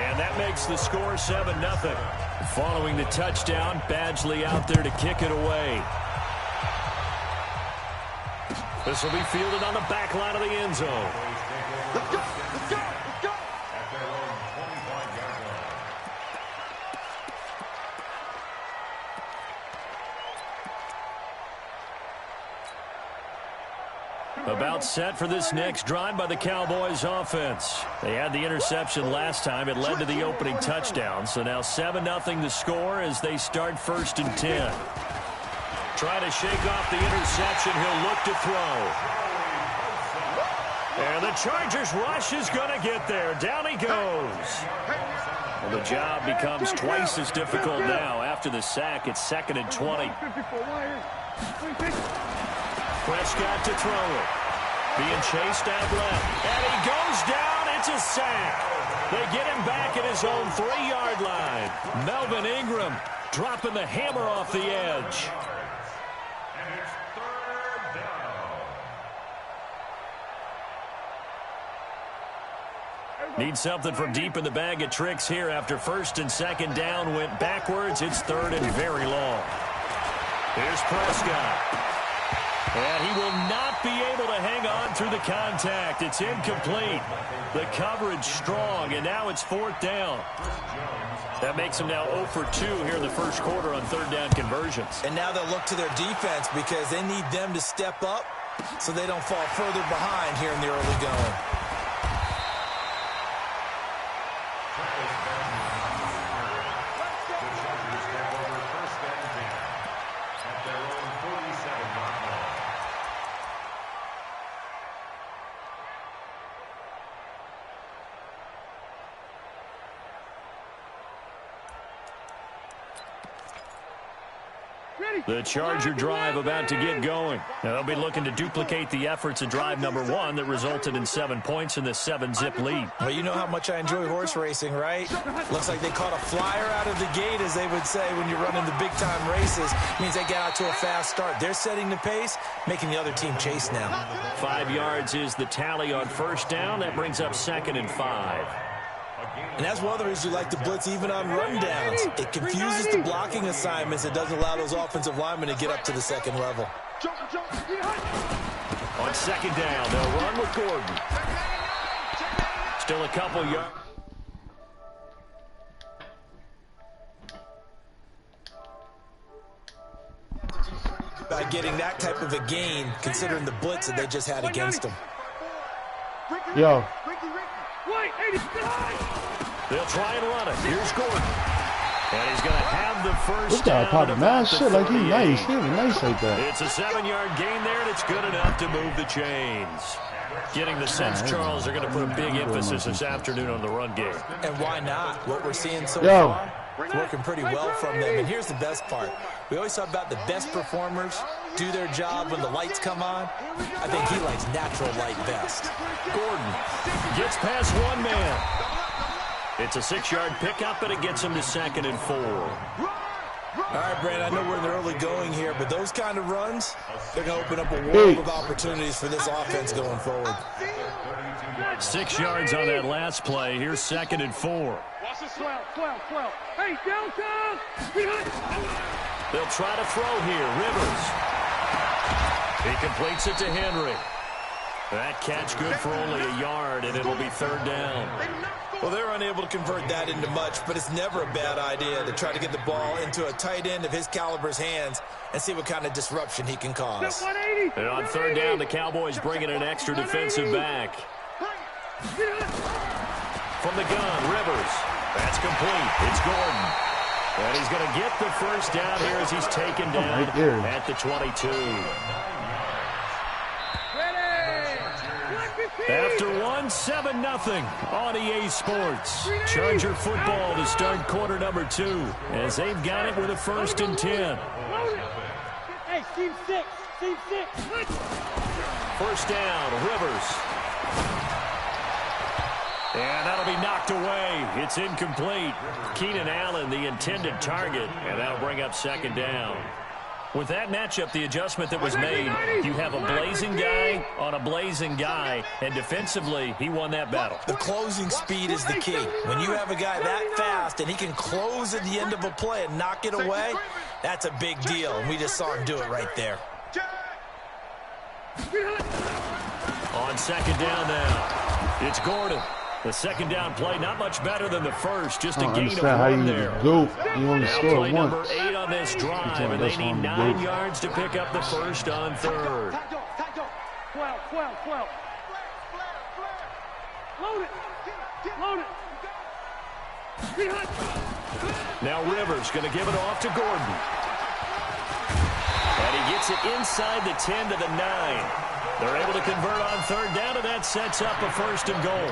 And that makes the score 7-0. Following the touchdown, Badgley out there to kick it away. This will be fielded on the back line of the end zone. Let's go, let's go, let's go. About set for this next drive by the Cowboys offense. They had the interception last time. It led to the opening touchdown. So now 7-0 the score as they start 1st and 10. Trying to shake off the interception. He'll look to throw. And the Chargers rush is going to get there. Down he goes. Well, the job becomes twice as difficult now. After the sack, it's 2nd and 20. Prescott to throw it. Being chased out left. And he goes down. It's a sack. They get him back at his own 3-yard line. Melvin Ingram dropping the hammer off the edge. And it's 3rd down. Need something from deep in the bag of tricks here after 1st and 2nd down went backwards. It's 3rd and very long. Here's Prescott. And he will not be able to hang on through the contact. It's incomplete. The coverage strong, and now it's 4th down. That makes him now 0 for 2 here in the first quarter on 3rd down conversions. And now they'll look to their defense because they need them to step up so they don't fall further behind here in the early going. The Charger drive about to get going. Now they'll be looking to duplicate the efforts of drive number 1 that resulted in 7 points in this 7-zip lead. Well, you know how much I enjoy horse racing, right? Looks like they caught a flyer out of the gate, as they would say when you're running the big-time races. Means they get out to a fast start. They're setting the pace, making the other team chase now. 5 yards is the tally on 1st down. That brings up 2nd and 5. And that's one of the reasons you like to blitz even on rundowns. It confuses the blocking assignments. It doesn't allow those offensive linemen to get up to the 2nd level. On 2nd down, they'll run with Gordon. Still a couple yards. By getting that type of a gain, considering the blitz that they just had against them. Yo. They'll try and run it. Here's Gordon. And he's going to have the first This guy down. popping mad shit like he nice. He really nice like that. It's a 7-yard gain there, and it's good enough to move the chains. Getting the sense Charles are going to put a big emphasis this afternoon on the run game. And why not? What we're seeing so far, it's working pretty well from them. And here's the best part. We always talk about the best performers do their job when the lights come on. I think he likes natural light best. Gordon gets past one man. It's a 6-yard pickup, and it gets him to 2nd and 4. All right, Brad, I know we're in the early going here, but those kind of runs, they're going to open up a world of opportunities for this offense going forward. 6 yards on that last play. Here's 2nd and 4. Hey, Delta! They'll try to throw here. Rivers. He completes it to Henry. That catch good for only a yard, and it'll be 3rd down. Well, they're unable to convert that into much, but it's never a bad idea to try to get the ball into a tight end of his caliber's hands and see what kind of disruption he can cause. And on 3rd down, the Cowboys bring in an extra defensive back. From the gun, Rivers. That's complete. It's Gordon. And he's going to get the first down here as he's taken down at the 22. After 1-7-0 on EA Sports. Charger football to start quarter number 2 as they've got it with a 1st and 10. Hey, team 6. Team 6. First down, Rivers. And that'll be knocked away. It's incomplete. Keenan Allen, the intended target, and that'll bring up 2nd down. With that matchup, the adjustment that was made, you have a blazing guy on a blazing guy, and defensively, he won that battle. The closing speed is the key. When you have a guy that fast and he can close at the end of a play and knock it away, that's a big deal, and we just saw him do it right there. On second down now, it's Gordon. The second down play, not much better than the first, just a gain of one there. You only Now scored play number once. 8 on this drive, and they need 9 yards to pick up the first on third. 12. Load it. Now Rivers going to give it off to Gordon. And he gets it inside the 10 to the 9. They're able to convert on third down, and that sets up a first and goal.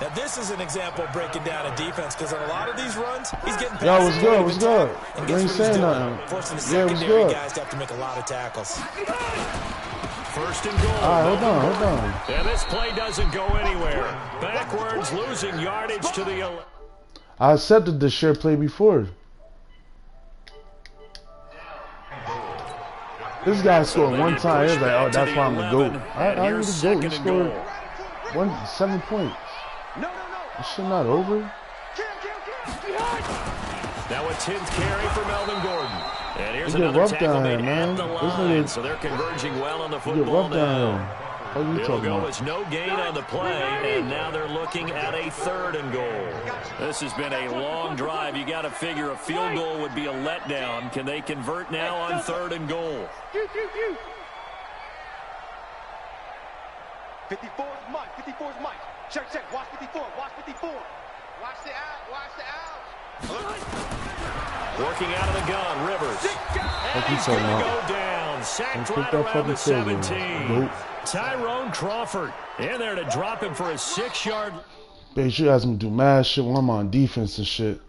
Now, this is an example of breaking down a defense because on a lot of these runs, he's getting past. Yo, what's good? What's good? And You ain't saying nothing. Forcing the Yeah, what's secondary good? guys to have to make a lot of tackles. First and goal. All right, hold on. And this play doesn't go anywhere. Backwards, losing yardage to the 11. I accepted this share play before. This guy scored one time. He was like, oh, that's why I'm the GOAT. How you the GOAT? He scored 7 points. This shit not over. Now a 10th carry for Melvin Gordon. And here's Get another rough tackle down made here, man. at the This line. nigga- So they're converging well on the Get football rough down now. here. What are you It'll talking go about? as no gain on the play, and now they're looking at a third and goal. This has been a long drive. You got to figure a field goal would be a letdown. Can they convert now on third and goal? 54's Mike. Check. Watch 54. Watch the out. Working out of the gun, Rivers. And you he's talking going to about? go down. Sacked Don't right put that around the fucking field goal. 17. Nope. Tyrone Crawford in there to drop him for a 6-yard. Bitch, you guys gonna do mad shit when I'm on defense and shit.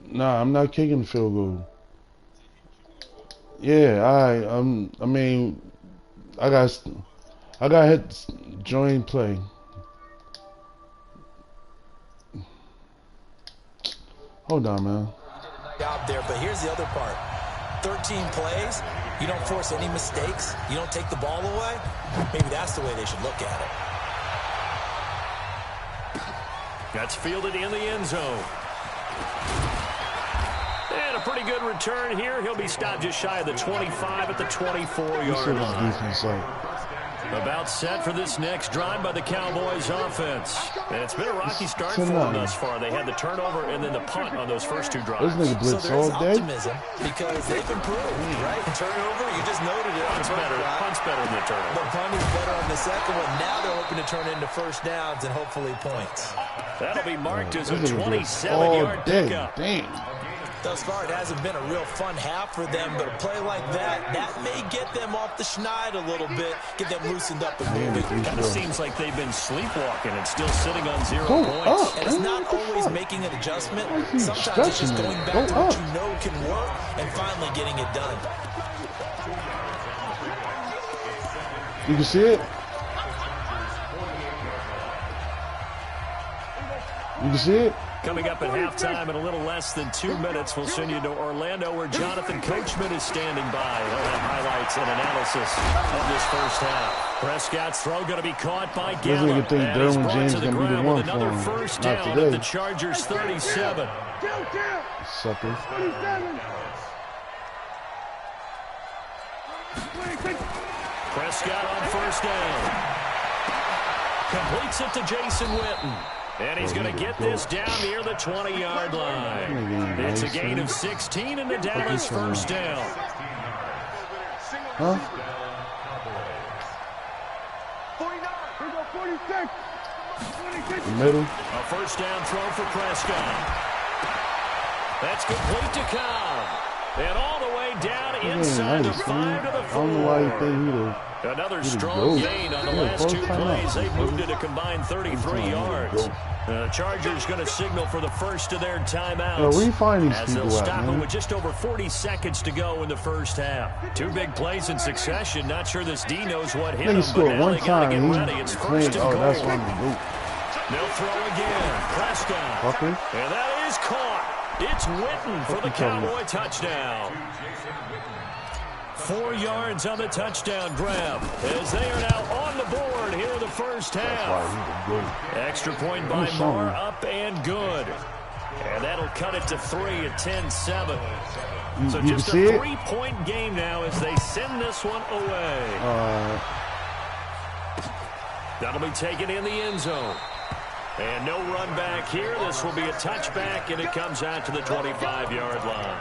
Nah, I'm not kicking the field goal. Yeah, I mean, I got hit join play. Hold on, man. Job there, but here's the other part. 13 plays, you don't force any mistakes, you don't take the ball away. Maybe that's the way they should look at it. That's fielded in the end zone. And a pretty good return here. He'll be stopped just shy of the 25 at the 24-yard line. Defense like. About set for this next drive by the Cowboys offense. And it's been a rocky start for them thus far. They had the turnover and then the punt on those first 2 drives. This nigga blitz So there's all day. optimism because they've improved, right? Turnover, you just noted it. Punt's better than the turnover. The punt is better on the second one. Now they're hoping to turn it into first downs and hopefully points. That'll be marked as a This nigga blitz 27-yard all day. pickup. Damn. Thus far, it hasn't been a real fun half for them, but a play like that may get them off the schneid a little bit, get them loosened up and moving. Kind of seems like they've been sleepwalking and still sitting on 0 Go points. up. And it's Man, not what the always fuck? making an adjustment. He's Sometimes it's just stretching going it. back Go to what up. you know can work and finally getting it done. You can see it? You can see it? Coming up at halftime in a little less than 2 minutes, we'll send you to Orlando where Jonathan Coachman is standing by. He'll have highlights and analysis of this first half. Prescott's throw going to be caught by This nigga Gallup. think And he's Derwin brought James to the gonna be the ground one with for another him. first Not down at today. the Chargers' 37. Sucker. Prescott on first down. Completes it to Jason Witten. And he's going to get this down near the 20-yard line. It's a gain of 16 and the Dallas first down. Huh? 46. Middle. A first down throw for Prescott. That's complete to Cobb. And all the way down inside the 5 to the 4. I don't know why you think he the Another strong goat. gain on the Yeah, last 2 first time plays. out. They moved it a combined 33 yards. The Chargers going to signal for the first of their timeouts. Yo, where you find these as they'll people at, stop man? it with just over 40 seconds to go in the first half. 2 big plays in succession. Not sure this D knows what hit Then him, he but scored now one they got to time. get ready. He's It's playing. first and Oh, goal. that's why I'm the GOAT. They'll throw again. Prescott. Fucker. And that is caught. It's Witten for the Cowboy touchdown. 4 yards on the touchdown grab as they are now on the board here in the first half. Extra point by Moore, up and good. And that'll cut it to 3 at 10-7. So just a 3-point game now as they send this one away. That'll be taken in the end zone. And no run back here. This will be a touchback, and it comes out to the 25-yard line.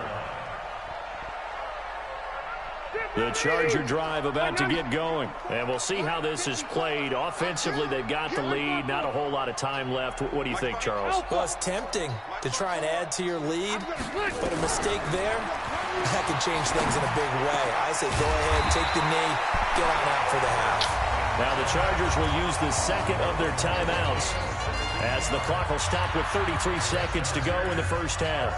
The Charger drive about to get going. And we'll see how this is played. Offensively, they've got the lead. Not a whole lot of time left. What do you think, Charles? Well, it's tempting to try and add to your lead, but a mistake there, that could change things in a big way. I say go ahead, take the knee, get on out for the half. Now the Chargers will use the second of their timeouts as the clock will stop with 33 seconds to go in the first half.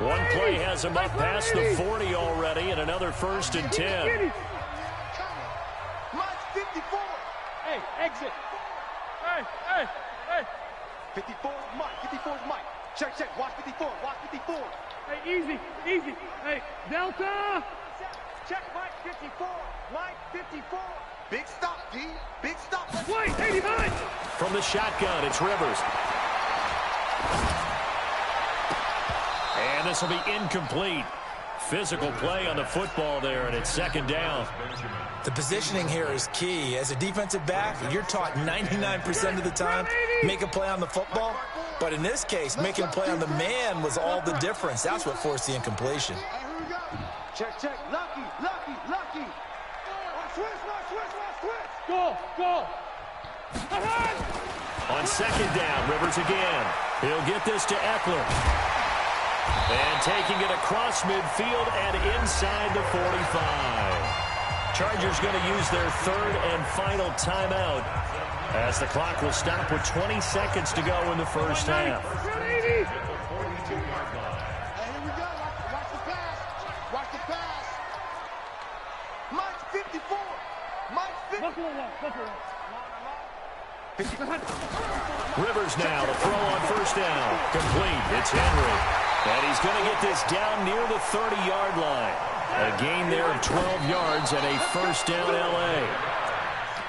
One play has him up past the 40 already, and another 1st and 10. Mike 54. Hey, exit. Hey. 54 is Mike. 54 is Mike. Check. Watch 54. Watch 54. Hey, easy. Hey, Delta. Check Mike 54. Mike 54. Big stop, D. Big stop. Wait, 89. From the shotgun, it's Rivers. And this will be incomplete. Physical play on the football there, and it's 2nd down. The positioning here is key. As a defensive back, you're taught 99% of the time, make a play on the football. But in this case, making a play on the man was all the difference. That's what forced the incompletion. Check. Lucky. Switch. Go. On 2nd down, Rivers again. He'll get this to Eckler. And taking it across midfield and inside the 45. Chargers going to use their 3rd and final timeout as the clock will stop with 20 seconds to go in the first half. Hey, here we go. Watch the pass. Mike 54. Rivers now to throw on 1st down. Complete. It's Henry. And he's going to get this down near the 30-yard line. A gain there of 12 yards and a 1st down L.A.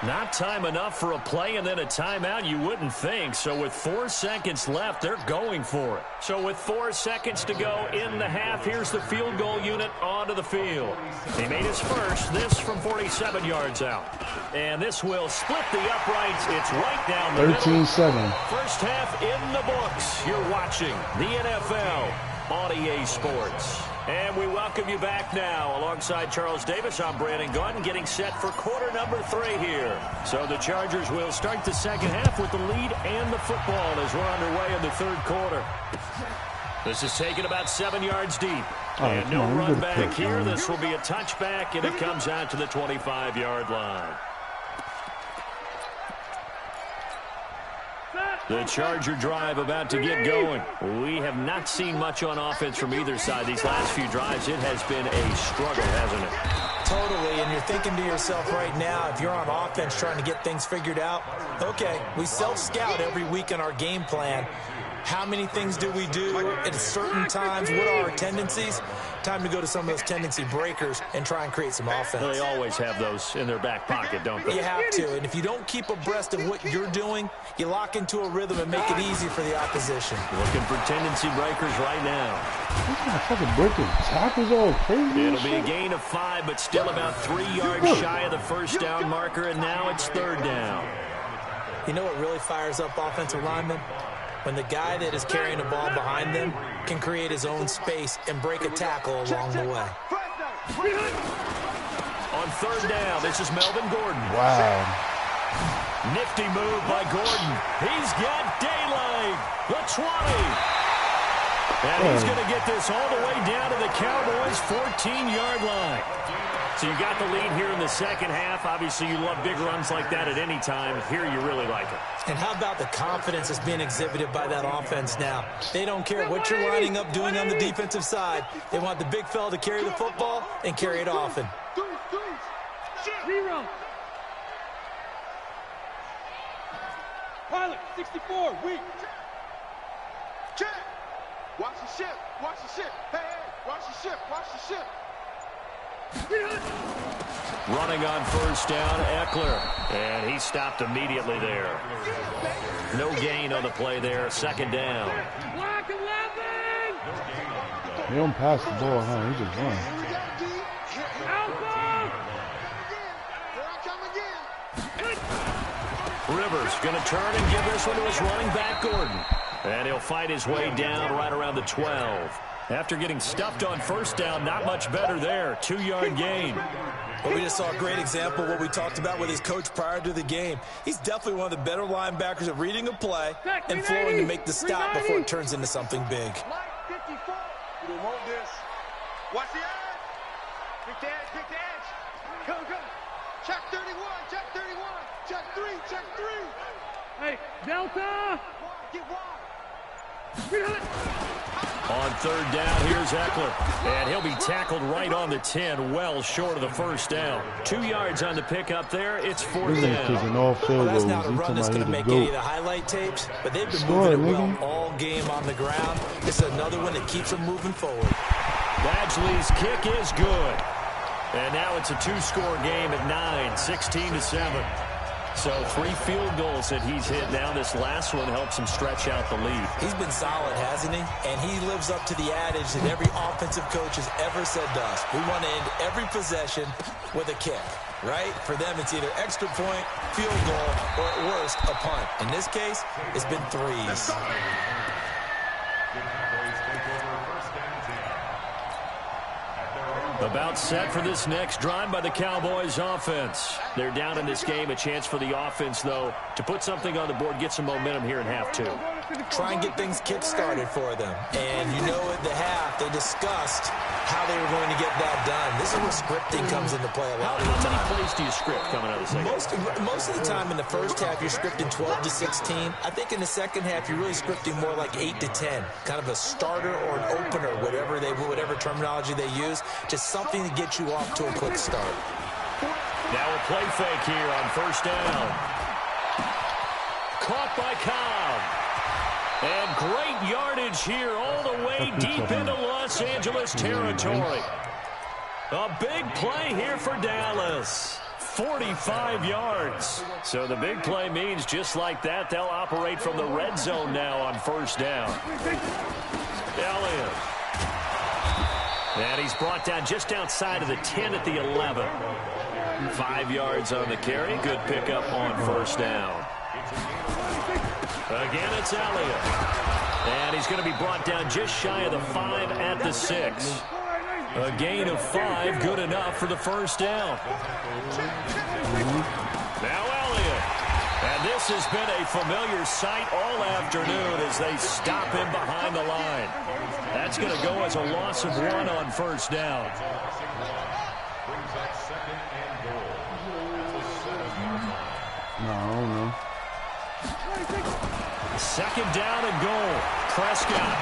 Not time enough for a play and then a timeout, you wouldn't think. So with 4 seconds left, they're going for it. So with 4 seconds to go in the half, here's the field goal unit onto the field. He made his first, this from 47 yards out. And this will split the uprights. It's right down the 13-7. First half in the books. You're watching the NFL on EA Sports. And we welcome you back now. Alongside Charles Davis, I'm Brandon Gaudin, getting set for quarter number 3 here. So the Chargers will start the 2nd half with the lead and the football as we're underway in the 3rd quarter. This is taken about 7 yards deep. And no run back here. This will be a touchback, and it comes out to the 25-yard line. The Charger drive about to get going. We have not seen much on offense from either side. These last few drives, it has been a struggle, hasn't it? Totally, and you're thinking to yourself right now, if you're on offense trying to get things figured out, okay, we self-scout every week in our game plan. How many things do we do at certain times? What are our tendencies? Time to go to some of those tendency breakers and try and create some offense. They always have those in their back pocket, don't they? You have to, and if you don't keep abreast of what you're doing, you lock into a rhythm and make it easy for the opposition. Looking for tendency breakers right now. He's not fucking breaking tackles all crazy. It'll be a gain of 5, but still about 3 yards shy of the 1st down marker, and now it's 3rd down. You know what really fires up offensive linemen? When the guy that is carrying the ball behind them can create his own space and break a tackle along the way. On 3rd down, this is Melvin Gordon. Wow. Nifty move by Gordon. He's got daylight. The 20. And he's going to get this all the way down to the Cowboys' 14-yard line. So you got the lead here in the 2nd half. Obviously, you love big runs like that at any time. Here, you really like it. And how about the confidence that's being exhibited by that offense now? They don't care what you're lining up doing on the defensive side. They want the big fella to carry the football and carry it often. Pilot, 64, weak. Check. Watch the ship. Watch the ship. Hey, hey, watch the ship. Watch the ship. Running on first down, Eckler. And he stopped immediately there. No gain on the play there. Second down. Black 11. He don't pass the ball, huh? He just runs. Rivers going to turn and give this one to his running back, Gordon. And he'll fight his way down right around the 12. After getting stuffed on first down, not much better there. 2-yard gain. Well, we just saw a great example of what we talked about with his coach prior to the game. He's definitely one of the better linebackers at reading a play and flowing to make the stop before it turns into something big. You don't want this. Watch the edge. Pick the edge, pick the edge. Go, go. Check 31, check 31. Check 3, check 3. Hey, Delta. Get wide. On third down, here's Eckler. And he'll be tackled right on the 10, well short of the first down. 2 yards on the pickup there. It's fourth down. All field That's goals. not a run that's going to make any of the highlight tapes, but they've been moving it well all game on the ground. This is another one that keeps them moving forward. Badgley's kick is good. And now it's a 2-score game at 9, 16-7. So 3 field goals that he's hit now. This last one helps him stretch out the lead. He's been solid, hasn't he? And he lives up to the adage that every offensive coach has ever said to us. We want to end every possession with a kick, right? For them, it's either extra point, field goal, or at worst, a punt. In this case, it's been 3s. About set for this next drive by the Cowboys offense. They're down in this game. A chance for the offense, though, to put something on the board, get some momentum here in half 2. Try and get things kick-started for them. And you know at the half, they discussed how they were going to get that done. This is where scripting comes into play a lot of the time. How many plays do you script coming out of the second? Most of the time in the first half, you're scripting 12 to 16. I think in the second half, you're really scripting more like 8 to 10. Kind of a starter or an opener, whatever terminology they use. Just something to get you off to a quick start. Now a play fake here on first down. Caught by Cobb. And great yardage here all the way deep into Los Angeles territory. A big play here for Dallas. 45 yards. So the big play means just like that, they'll operate from the red zone now on first down. Elliott. And he's brought down just outside of the 10 at the 11. 5 yards on the carry. Good pickup on first down. Again, it's Elliott. And he's going to be brought down just shy of the 5 at the 6. A gain of 5, good enough for the first down. Now Elliott. And this has been a familiar sight all afternoon as they stop him behind the line. That's going to go as a loss of 1 on first down. No, I don't know. Second down and goal. Prescott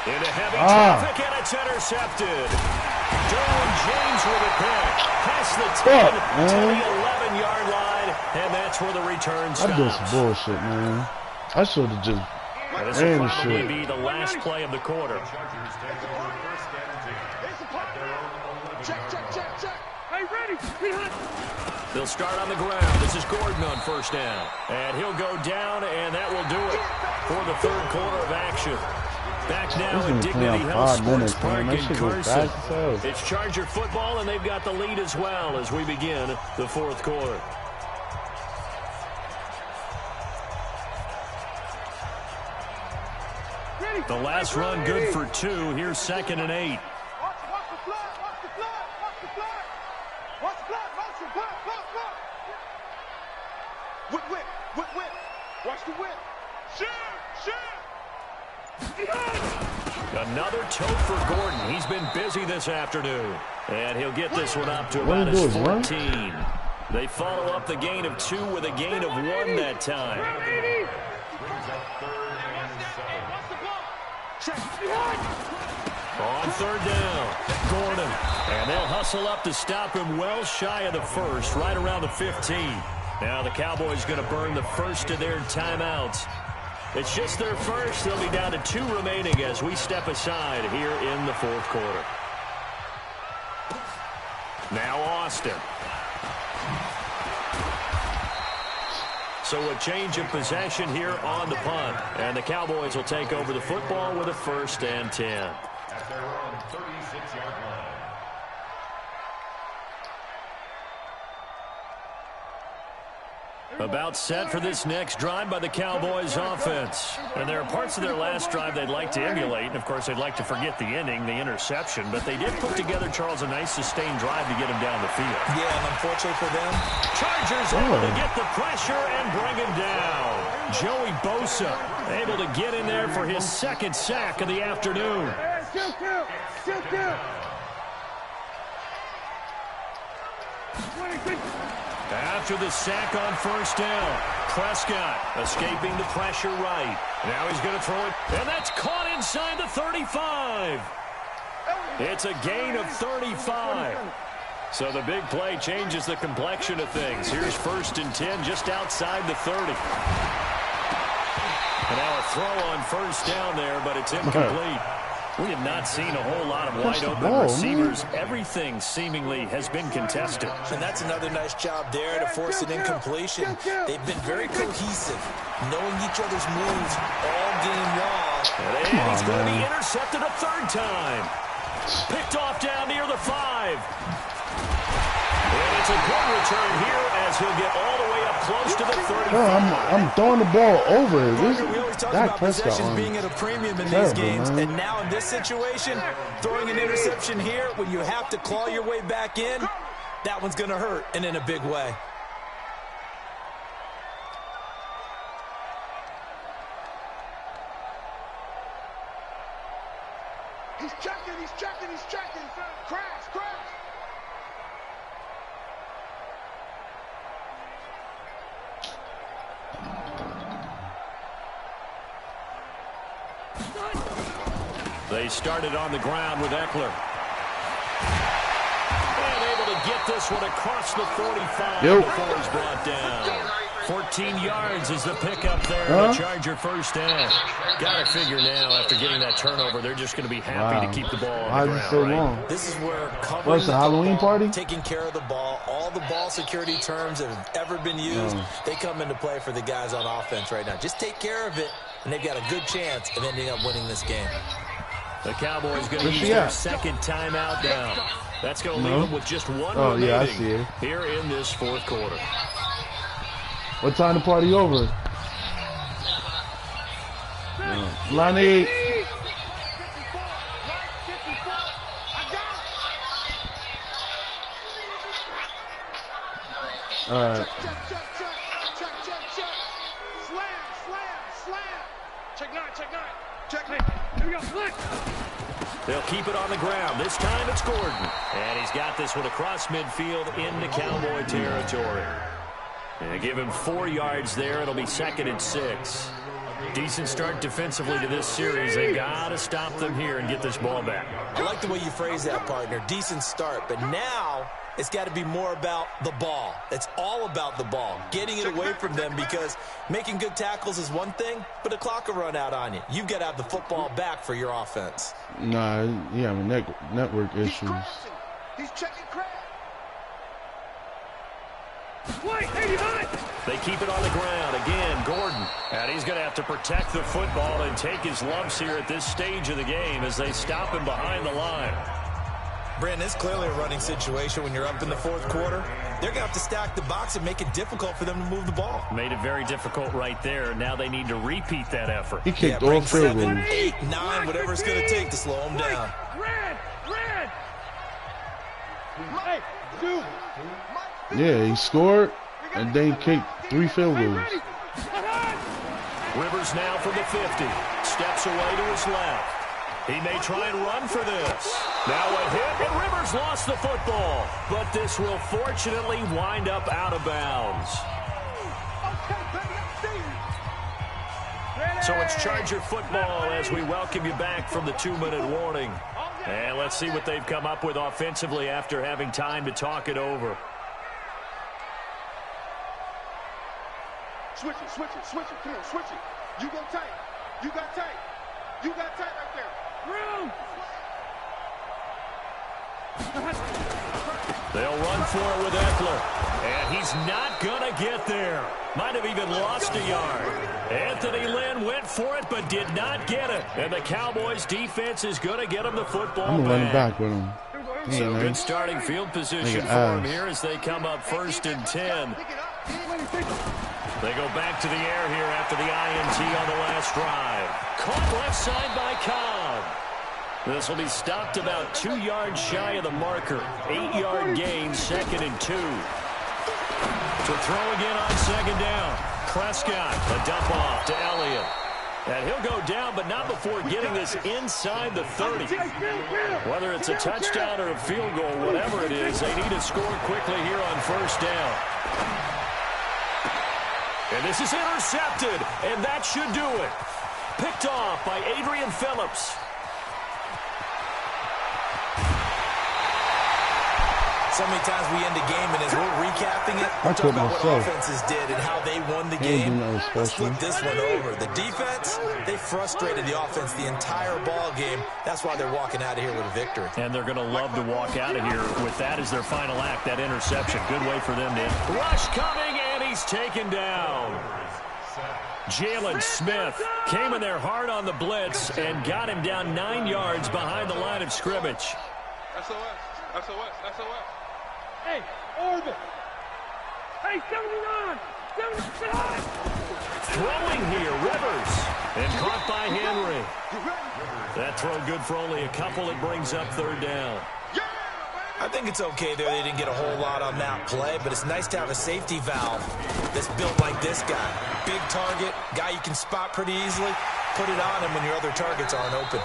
into heavy traffic, and it's intercepted. Derwin James with a pick. Past the 10 to the 11-yard line, and that's where the return stops. I did some bullshit, man. I should have just this will probably be the last play of the quarter. Hey, ready. They'll start on the ground. This is Gordon on first down. And he'll go down, and that will do it for the third quarter of action. Back now at Dignity Health Sports Park in Carson. It's Charger football, and they've got the lead as well as we begin the fourth quarter. The last run good for 2. Here's 2nd and 8. Watch the whip. Shoot! Another toe for Gordon. He's been busy this afternoon. And he'll get this one up to about his 14. They follow up the gain of 2 with a gain of 1 that time. On third down, Gordon. And they'll hustle up to stop him well shy of the first, right around the 15. Now the Cowboys going to burn the first of their timeouts. It's just their first. They'll be down to 2 remaining as we step aside here in the fourth quarter. Now Austin. So a change of possession here on the punt. And the Cowboys will take over the football with a 1st and 10. At their own 36-yard line. About set for this next drive by the Cowboys offense. And there are parts of their last drive they'd like to emulate. And, of course, they'd like to forget the ending, the interception. But they did put together, Charles, a nice sustained drive to get him down the field. Yeah, and unfortunately for them, Chargers able to get the pressure and bring him down. Joey Bosa able to get in there for his 2nd sack of the afternoon. After the sack on 1st down, Prescott escaping the pressure right. Now he's going to throw it, and that's caught inside the 35. It's a gain of 35. So the big play changes the complexion of things. Here's 1st and 10 just outside the 30. And now a throw on 1st down there, but it's incomplete. We have not seen a whole lot of wide-open receivers. Everything seemingly has been contested. And that's another nice job there to force an incompletion. They've been very cohesive, knowing each other's moves all game long. And he's going to be intercepted a 3rd time. Picked off down near the 5. And it's a good return here as he'll get all the way up close to the 35. I'm throwing the ball over. We always talk about possessions being at a premium in these games, and now in this situation, throwing an interception here when you have to claw your way back in, that one's going to hurt, and in a big way. He's checking. Crash. They started on the ground with Eckler. And able to get this one across the 45 before he's brought down. 14 yards is the pickup there. The Charger 1st down. Got to figure now, after getting that turnover, they're just going to be happy to keep the ball on the ground. So long? This is where covering the Halloween party? Taking care of the ball, all the ball security terms that have ever been used, they come into play for the guys on offense right now. Just take care of it, and they've got a good chance of ending up winning this game. The Cowboys going to use their 2nd timeout down. That's going to leave them with just 1 remaining here in this 4th quarter. What time the party over? Lonnie. All right. They'll keep it on the ground. This time it's Gordon. And he's got this one across midfield into Cowboy territory. And give him 4 yards there. It'll be 2nd and 6. Decent start defensively to this series. They've got to stop them here and get this ball back. I like the way you phrase that, partner. Decent start. But now it's got to be more about the ball. It's all about the ball. Getting it away from them, because making good tackles is one thing, but the clock will run out on you. You've got to have the football back for your offense. Nah, yeah, network issues. He's checking Craig. They keep it on the ground. Again, Gordon. And he's going to have to protect the football and take his lumps here at this stage of the game as they stop him behind the line. Brandon, it's clearly a running situation when you're up in the 4th quarter. They're going to have to stack the box and make it difficult for them to move the ball. Made it very difficult right there. Now they need to repeat that effort. He kicked all 7, 8, 9, whatever it's going to take to slow him down. Red. Hey, dude. Yeah, he scored and then kicked 3 field goals. Rivers now from the 50. Steps away to his left. He may try and run for this. Now a hit, and Rivers lost the football. But this will fortunately wind up out of bounds. So it's Charger football as we welcome you back from the 2-minute warning. And let's see what they've come up with offensively after having time to talk it over. Switch it. Come on, switch it. You go tight. You got tight. You got tight right there. Room. They'll run for it with Eckler. And he's not going to get there. Might have even lost a yard. Anthony Lynn went for it but did not get it. And the Cowboys defense is going to get him the football I'm running back with him. So good starting field position for him here as they come up 1st and 10. They go back to the air here after the INT on the last drive. Caught left side by Cobb. This will be stopped about 2 yards shy of the marker. 8-yard gain, 2nd and 2. To throw again on 2nd down. Prescott, a dump off to Elliott. And he'll go down, but not before getting this inside the 30. Whether it's a touchdown or a field goal, whatever it is, they need to score quickly here on 1st down. And this is intercepted, and that should do it. Picked off by Adrian Phillips. So many times we end a game, and as we're recapping it, we're talking about what offenses did and how they won the game. Let's flip this one over. The defense, they frustrated the offense the entire ball game. That's why they're walking out of here with a victory. And they're going to love to walk out of here with that as their final act, that interception. Good way for them to rush coming, and he's taken down. Jalen Smith came in there hard on the blitz and got him down 9 yards behind the line of scrimmage. SOS. Hey, Orbit. Hey, 79. Throwing here, Rivers. And caught by Henry. That throw good for only a couple. It brings up 3rd down. I think it's okay there. They didn't get a whole lot on that play, but it's nice to have a safety valve that's built like this guy. Big target, guy you can spot pretty easily. Put it on him when your other targets aren't open.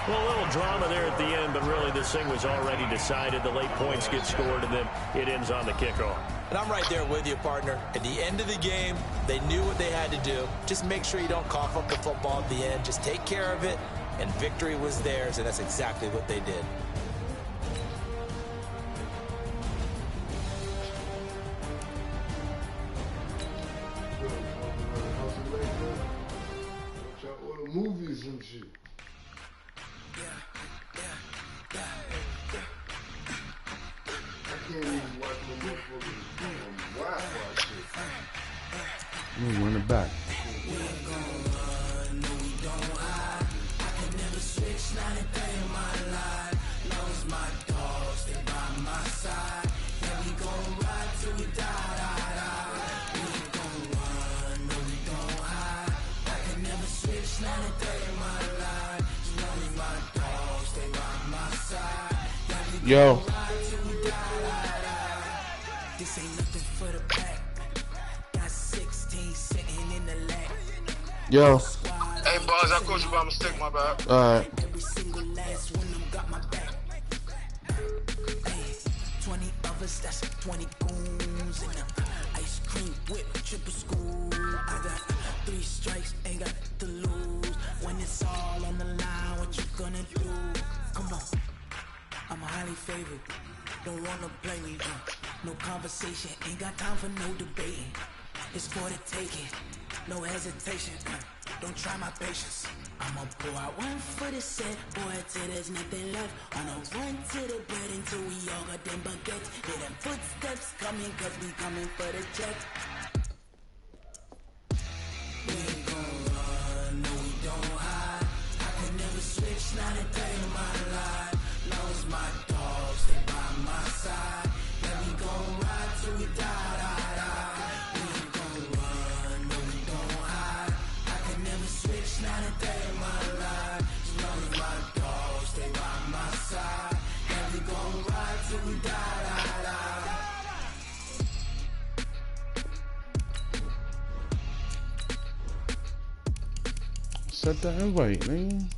Well, a little drama there at the end, but really this thing was already decided. The late points get scored, and then it ends on the kickoff. And I'm right there with you, partner. At the end of the game, they knew what they had to do. Just make sure you don't cough up the football at the end. Just take care of it, and victory was theirs, and that's exactly what they did. Movies and shit. I can't even watch the movie for Wi-Fi shit. I'm running back. We ain't gon' run, no we don't hide. I can never switch, not a day in my life. Knows my dogs, they by my side. Yeah, we gon' ride till we die. We ain't gon' run, no we don't hide. I can never switch, not a day in my life. Knows my dogs, they by my side. Yeah, we gon' ride till we die. This ain't nothing for the back. Got 16 sitting in the lap. Yo. Hey, boss, I caught you by mistake, my bad. Alright. Every single last one of them got my back. Hey, 20 of us, that's 20 goons in them. Ice cream whip, triple school. I got 3 strikes, ain't got to lose. When it's all on the line, what you gonna do? Come on, I'm highly favored. Don't wanna play me, no conversation, ain't got time for no debating. It's for the taking, no hesitation. Don't try my patience. I'ma pull out one for the set, boy, till there's nothing left. On a run to the bed until we all got them baguettes. Hear them footsteps coming, cause we coming for the check. We ain't gon' run, no we don't hide. I can never switch, not a day in my life. Knows my dogs, they by my side. Yeah, we gon' ride till we die. We ain't gon' run, no we don't hide. I can never switch, not a day in my life. Knows my dogs, they by my side. Yeah, we gon' ride till we die. Set the invite, man.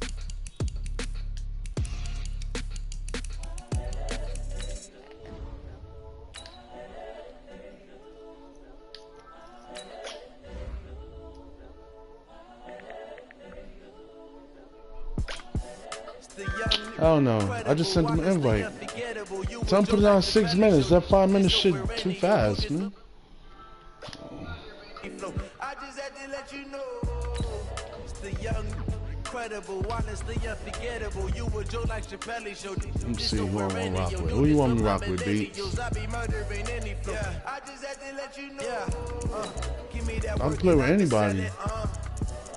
I don't know. I just sent him an invite. Tell him put it on 6 minutes. That 5 minute shit too fast, man. I just had to let you know. It's the young, incredible, honestly unforgettable. You were Joe like Chappelle show. Let me see who I want to rock with. Who you want me to rock with, Beats? I just had to let you know. Give me that. I'll play with anybody.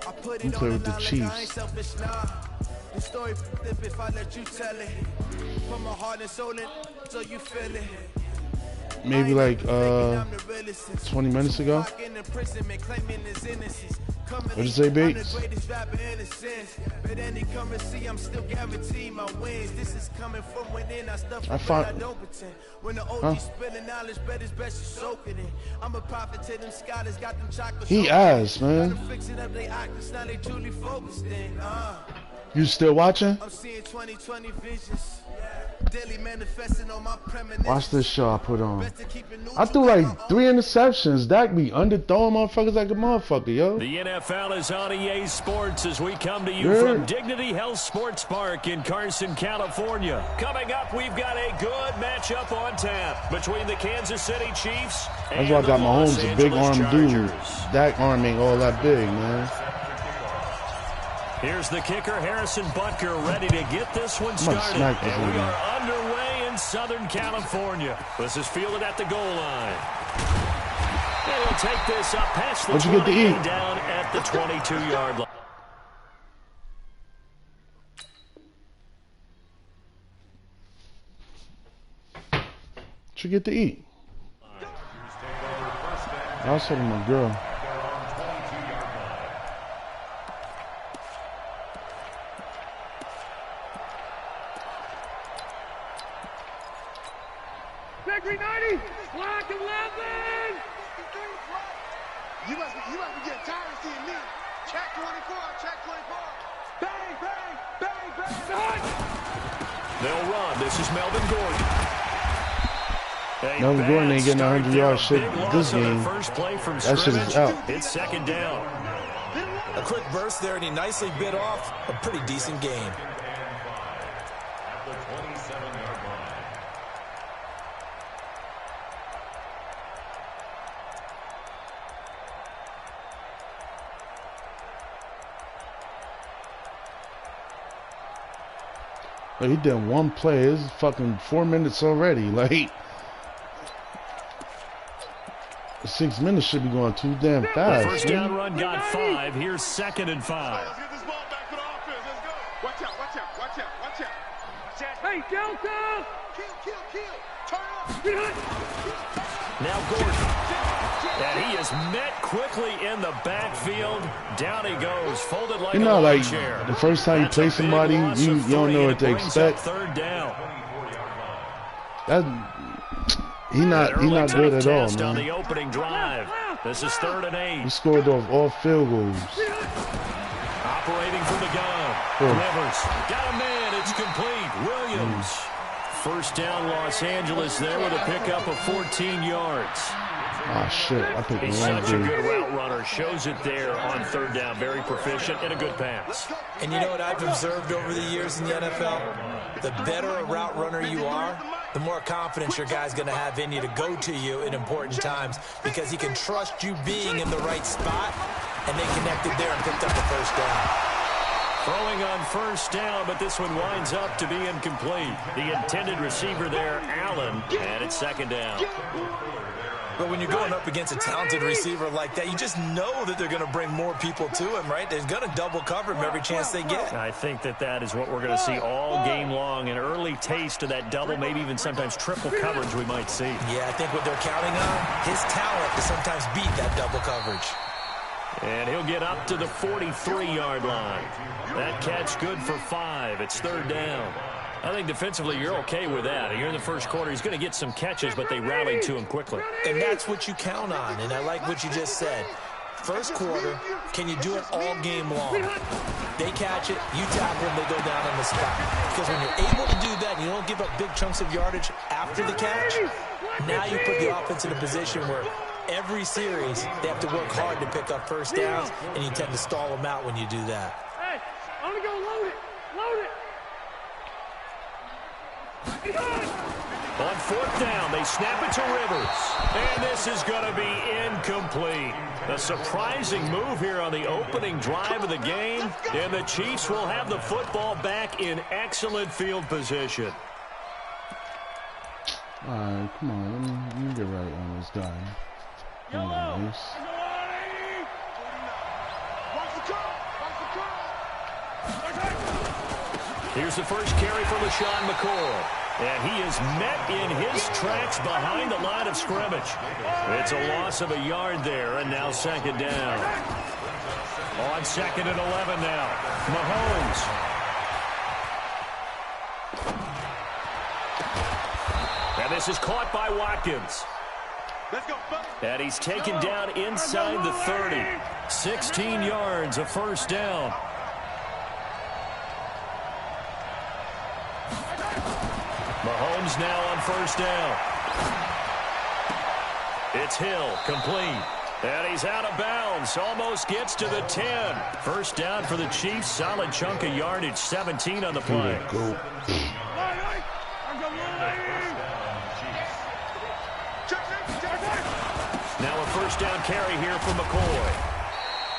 I'm play with the Chiefs. The story flip if I let you tell it. Put my heart and soul in so you feel it. Maybe like 20 minutes ago. What'd you say, Bates? I found. Huh? He asked, man. You still watching? Watch this show I put on. I threw like 3 interceptions. Dak be underthrowing motherfuckers like a motherfucker, yo. The NFL is on EA Sports as we come to you from Dignity Health Sports Park in Carson, California. Coming up, we've got a good matchup on tap between the Kansas City Chiefs and that's why I got Mahomes, a big arm Chargers. dude. Dak arm ain't all that big, man. Here's the kicker, Harrison Butker, ready to get this one started. And we are underway in Southern California. This is fielded at the goal line. And he'll take this up past the 20 and down at the 22-yard line. What you get to eat? I was talking to my girl. Victory 90, block 11. You must be getting tired of seeing me. Check 24, check 24. Bang, bang, bang, bang. They'll run. This is Melvin Gordon. Melvin Gordon ain't getting 100-yard shit this game. That shit is out. It's second down. A quick burst there, and he nicely bit off a pretty decent game. He did one play. It's fucking 4 minutes already. Like 6 minutes should be going too damn fast. First down run got 5. Here's 2nd and 5. Let's get this ball back for the offense. Let's go. Watch out, watch out, watch out, watch out. Hey, Delta! Kill. Turn up. Now Gordon. And he is met quickly in the backfield. Down he goes, folded like a lawn chair. The first time you play somebody, you don't know what to expect. Third down. He's not good at all, man. On the opening drive. This is 3rd and 8. He scored off all field goals. Operating from the gun. Rivers got a man. It's complete. Williams. First down, Los Angeles there with a pickup of 14 yards. Ah, shit. I picked the He's wrong such a dude. good route runner. Shows it there on 3rd down. Very proficient and a good pass. And you know what I've observed over the years in the NFL? The better a route runner you are, the more confidence your guy's going to have in you to go to you in important times because he can trust you being in the right spot, and they connected there and picked up the first down. Throwing on first down, but this one winds up to be incomplete. The intended receiver there, Allen, and it's 2nd down. But when you're going up against a talented receiver like that, you just know that they're going to bring more people to him, right? They're going to double cover him every chance they get. I think that is what we're going to see all game long. An early taste of that double, maybe even sometimes triple coverage we might see. Yeah, I think what they're counting on, his talent to sometimes beat that double coverage. And he'll get up to the 43-yard line. That catch good for 5. It's 3rd down. I think defensively you're okay with that. Here in the first quarter, he's going to get some catches, but they rallied to him quickly. And that's what you count on, and I like what you just said. First quarter, can you do it all game long? They catch it, you tackle them, they go down on the spot. Because when you're able to do that, and you don't give up big chunks of yardage after the catch, now you put the offense in a position where every series they have to work hard to pick up first downs, and you tend to stall them out when you do that. Hey, I'm going to go load it. Load it. On fourth down, they snap it to Rivers. And this is going to be incomplete. A surprising move here on the opening drive of the game. And the Chiefs will have the football back in excellent field position. All right, come on. Let me get right on this guy. Nice. Here's the first carry for LaShawn McCoy. And he is met in his tracks behind the line of scrimmage. It's a loss of a yard there, and now second down. On second and 11 now. Mahomes. And this is caught by Watkins. And he's taken down inside the 30. 16 yards, a first down. Mahomes now on first down. It's Hill, complete. And he's out of bounds, almost gets to the 10. First down for the Chiefs, solid chunk of yardage, 17 on the play. Now a first down carry here for McCoy.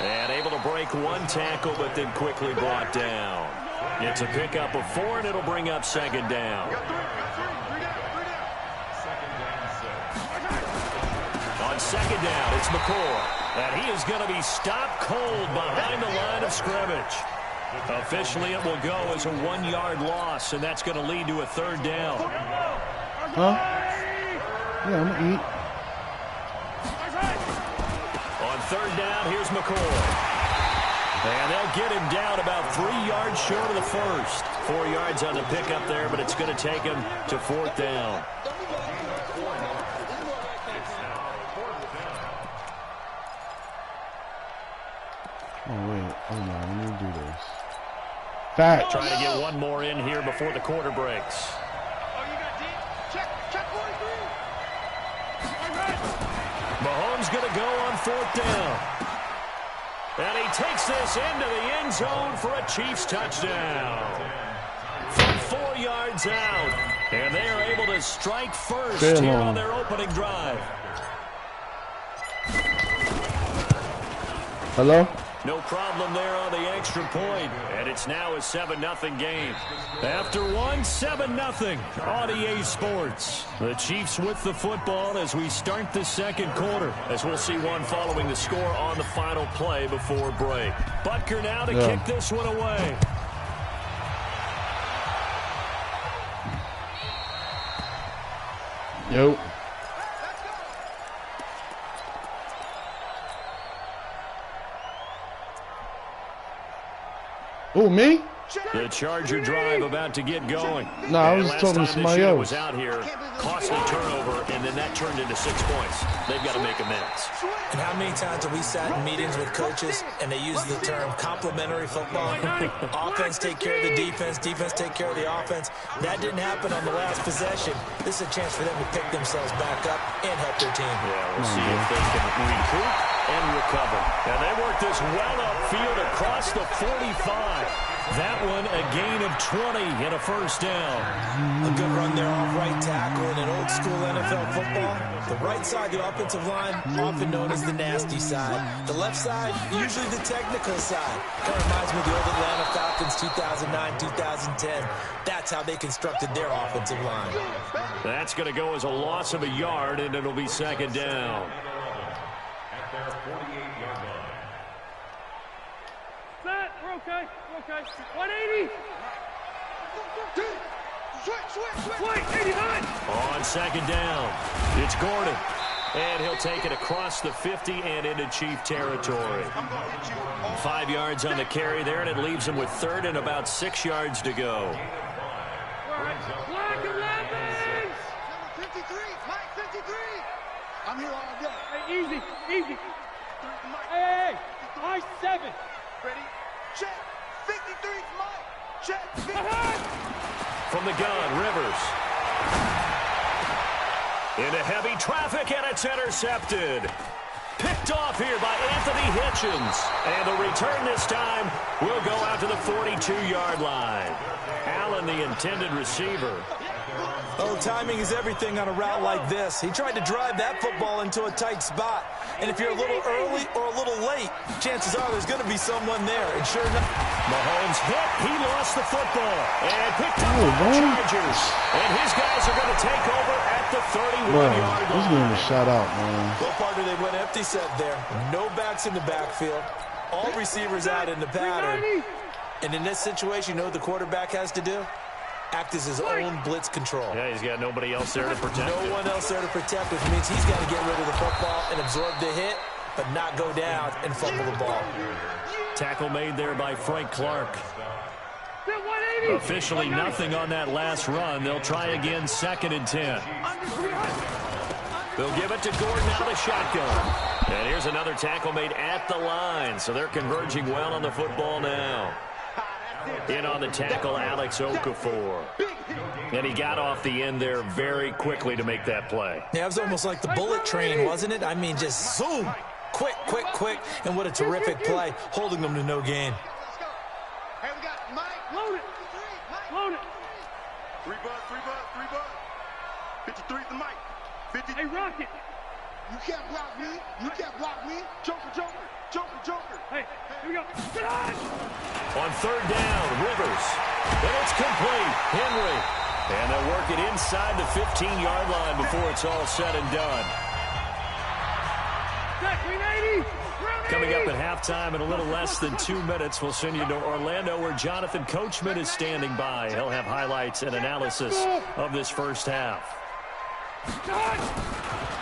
And able to break one tackle, but then quickly brought down. It's a pickup of 4, and it'll bring up second down. On second down, it's McCoy. And he is going to be stopped cold behind the line of scrimmage. Officially, it will go as a 1-yard loss, and that's going to lead to a third down. Huh? Yeah, I'm going to eat. On third down, here's McCoy. And they'll get him down about 3 yards short of the first. 4 yards on the pickup there, but it's going to take him to fourth down. Oh, wait. Oh, no. Let me do this. Fact. Trying to get one more in here before the quarter breaks. Mahomes going to go on fourth down. And he takes this into the end zone for a Chiefs touchdown. From 4 yards out. And they are able to strike first here on their opening drive. Hello? No problem there on the extra point. And it's now a 7-0 game. After one, 7-0 on EA Sports. The Chiefs with the football as we start the second quarter. As we'll see one following the score on the final play before break. Butker now to kick this one away. Yo. Oh, me? The Charger drive about to get going. No, I was talking to somebody else. Was out here, costly turnover, and then that turned into 6 points. They've got to make amends. And how many times have we sat in meetings with coaches and they use the term complementary football? Offense take care of the defense, defense take care of the offense. That didn't happen on the last possession. This is a chance for them to pick themselves back up and help their team. Yeah, we'll see if they can recoup and recover. And they work this well upfield across the 45. That one, a gain of 20 and a first down. A good run there off right tackle in an old-school NFL football. The right side, the offensive line, often known as the nasty side. The left side, usually the technical side. That reminds me of the old Atlanta Falcons 2009, 2010. That's how they constructed their offensive line. That's going to go as a loss of a yard, and it'll be second down. At their 48-yard line. Set, we're okay, 180. Swing, 89. On second down, it's Gordon. And he'll take it across the 50 and into Chief territory. 5 yards on the carry there, and it leaves him with third and about 6 yards to go. Black 11. 53, Mike 53. I'm here all day. Hey, easy. Hey, I 7. Ready? Check. 53's Mike. Check. From the gun, Rivers. Into heavy traffic, and it's intercepted. Picked off here by Anthony Hitchens. And the return this time will go out to the 42-yard line. Allen, the intended receiver. Oh, timing is everything on a route like this. He tried to drive that football into a tight spot. And if you're a little early or a little late, chances are there's going to be someone there. And sure enough, Mahomes hit. He lost the football and picked up by the Chargers. And his guys are going to take over at the 31-yard line. He's getting a shout out, man. Well, partner, they went empty set there. No backs in the backfield. All receivers out in the pattern. And in this situation, you know what the quarterback has to do? Act as his own blitz control. Yeah, he's got nobody else there to protect him. No one else there to protect him, which means he's got to get rid of the football and absorb the hit, but not go down and fumble the ball. Tackle made there by Frank Clark. Officially nothing on that last run. They'll try again, 2nd and 10. They'll give it to Gordon out of the shotgun. And here's another tackle made at the line, so they're converging well on the football now. In on the tackle, Alex Okafor. And he got off the end there very quickly to make that play. Yeah, it was almost like the bullet train, wasn't it? I mean, just zoom. Quick, quick, quick. And what a terrific play, holding them to no gain. Hey, we got Mike. Load it. Load it. 3 bucks. 53 to Mike. 50. Hey, Rocket. You can't block me. You can't block me. Joker. Hey, here we go. On 3rd down, Rivers. And it's complete. Henry. And they'll work it inside the 15-yard line before it's all said and done. Coming up at halftime in a little less than 2 minutes, we'll send you to Orlando where Jonathan Coachman is standing by. He'll have highlights and analysis of this first half.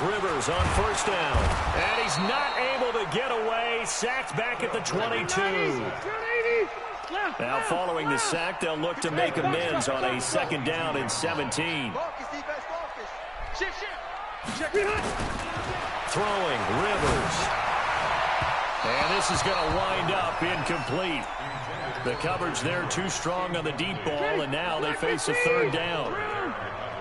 Rivers on 1st down. And he's not able to get away. Sacked back at the 22. Now following the sack, they'll look to make amends on a 2nd down and 17. Throwing, Rivers. And this is going to wind up incomplete. The coverage there too strong on the deep ball, and now they face a 3rd down.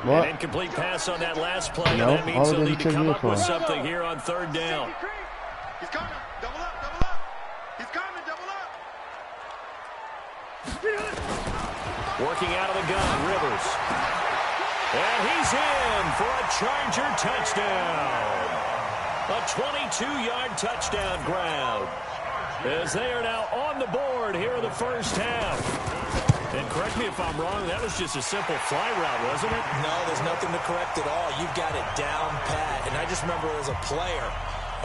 An incomplete pass on that last play, and that means they'll need to come up with something here on 3rd down. He's coming. Double up. He's coming. Double up. Working out of the gun, Rivers. And he's in for a Charger touchdown. A 22-yard touchdown grab. As they are now on the board here in the first half. And correct me if I'm wrong, that was just a simple fly route, wasn't it? No, there's nothing to correct at all. You've got it down pat. And I just remember as a player,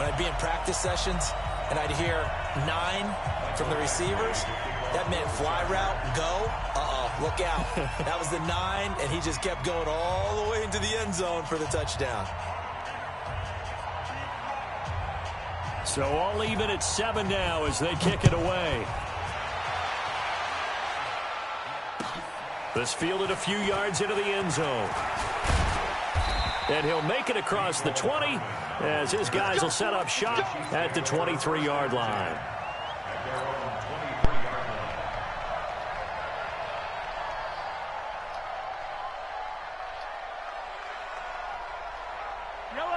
when I'd be in practice sessions and I'd hear 9 from the receivers, that meant fly route, go. Look out. That was the 9, and he just kept going all the way into the end zone for the touchdown. So all even at 7 now as they kick it away. This fielded a few yards into the end zone. And he'll make it across the 20 as his guys will set up shop at the 23-yard line.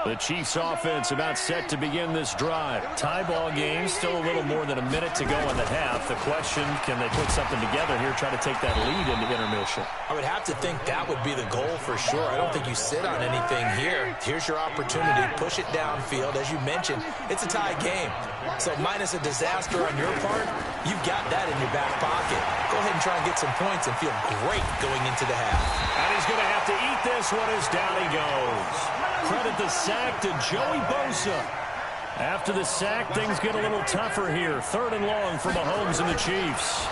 The Chiefs offense about set to begin this drive. Tie ball game, still a little more than a minute to go in the half. The question, can they put something together here, try to take that lead into intermission? I would have to think that would be the goal for sure. I don't think you sit on anything here. Here's your opportunity. Push it downfield. As you mentioned, it's a tie game. So minus a disaster on your part, you've got that in your back pocket. Go ahead and try and get some points and feel great going into the half. And he's going to have to eat this one as down he goes. Credit the sack to Joey Bosa. After the sack, things get a little tougher here. 3rd and long for Mahomes and the Chiefs.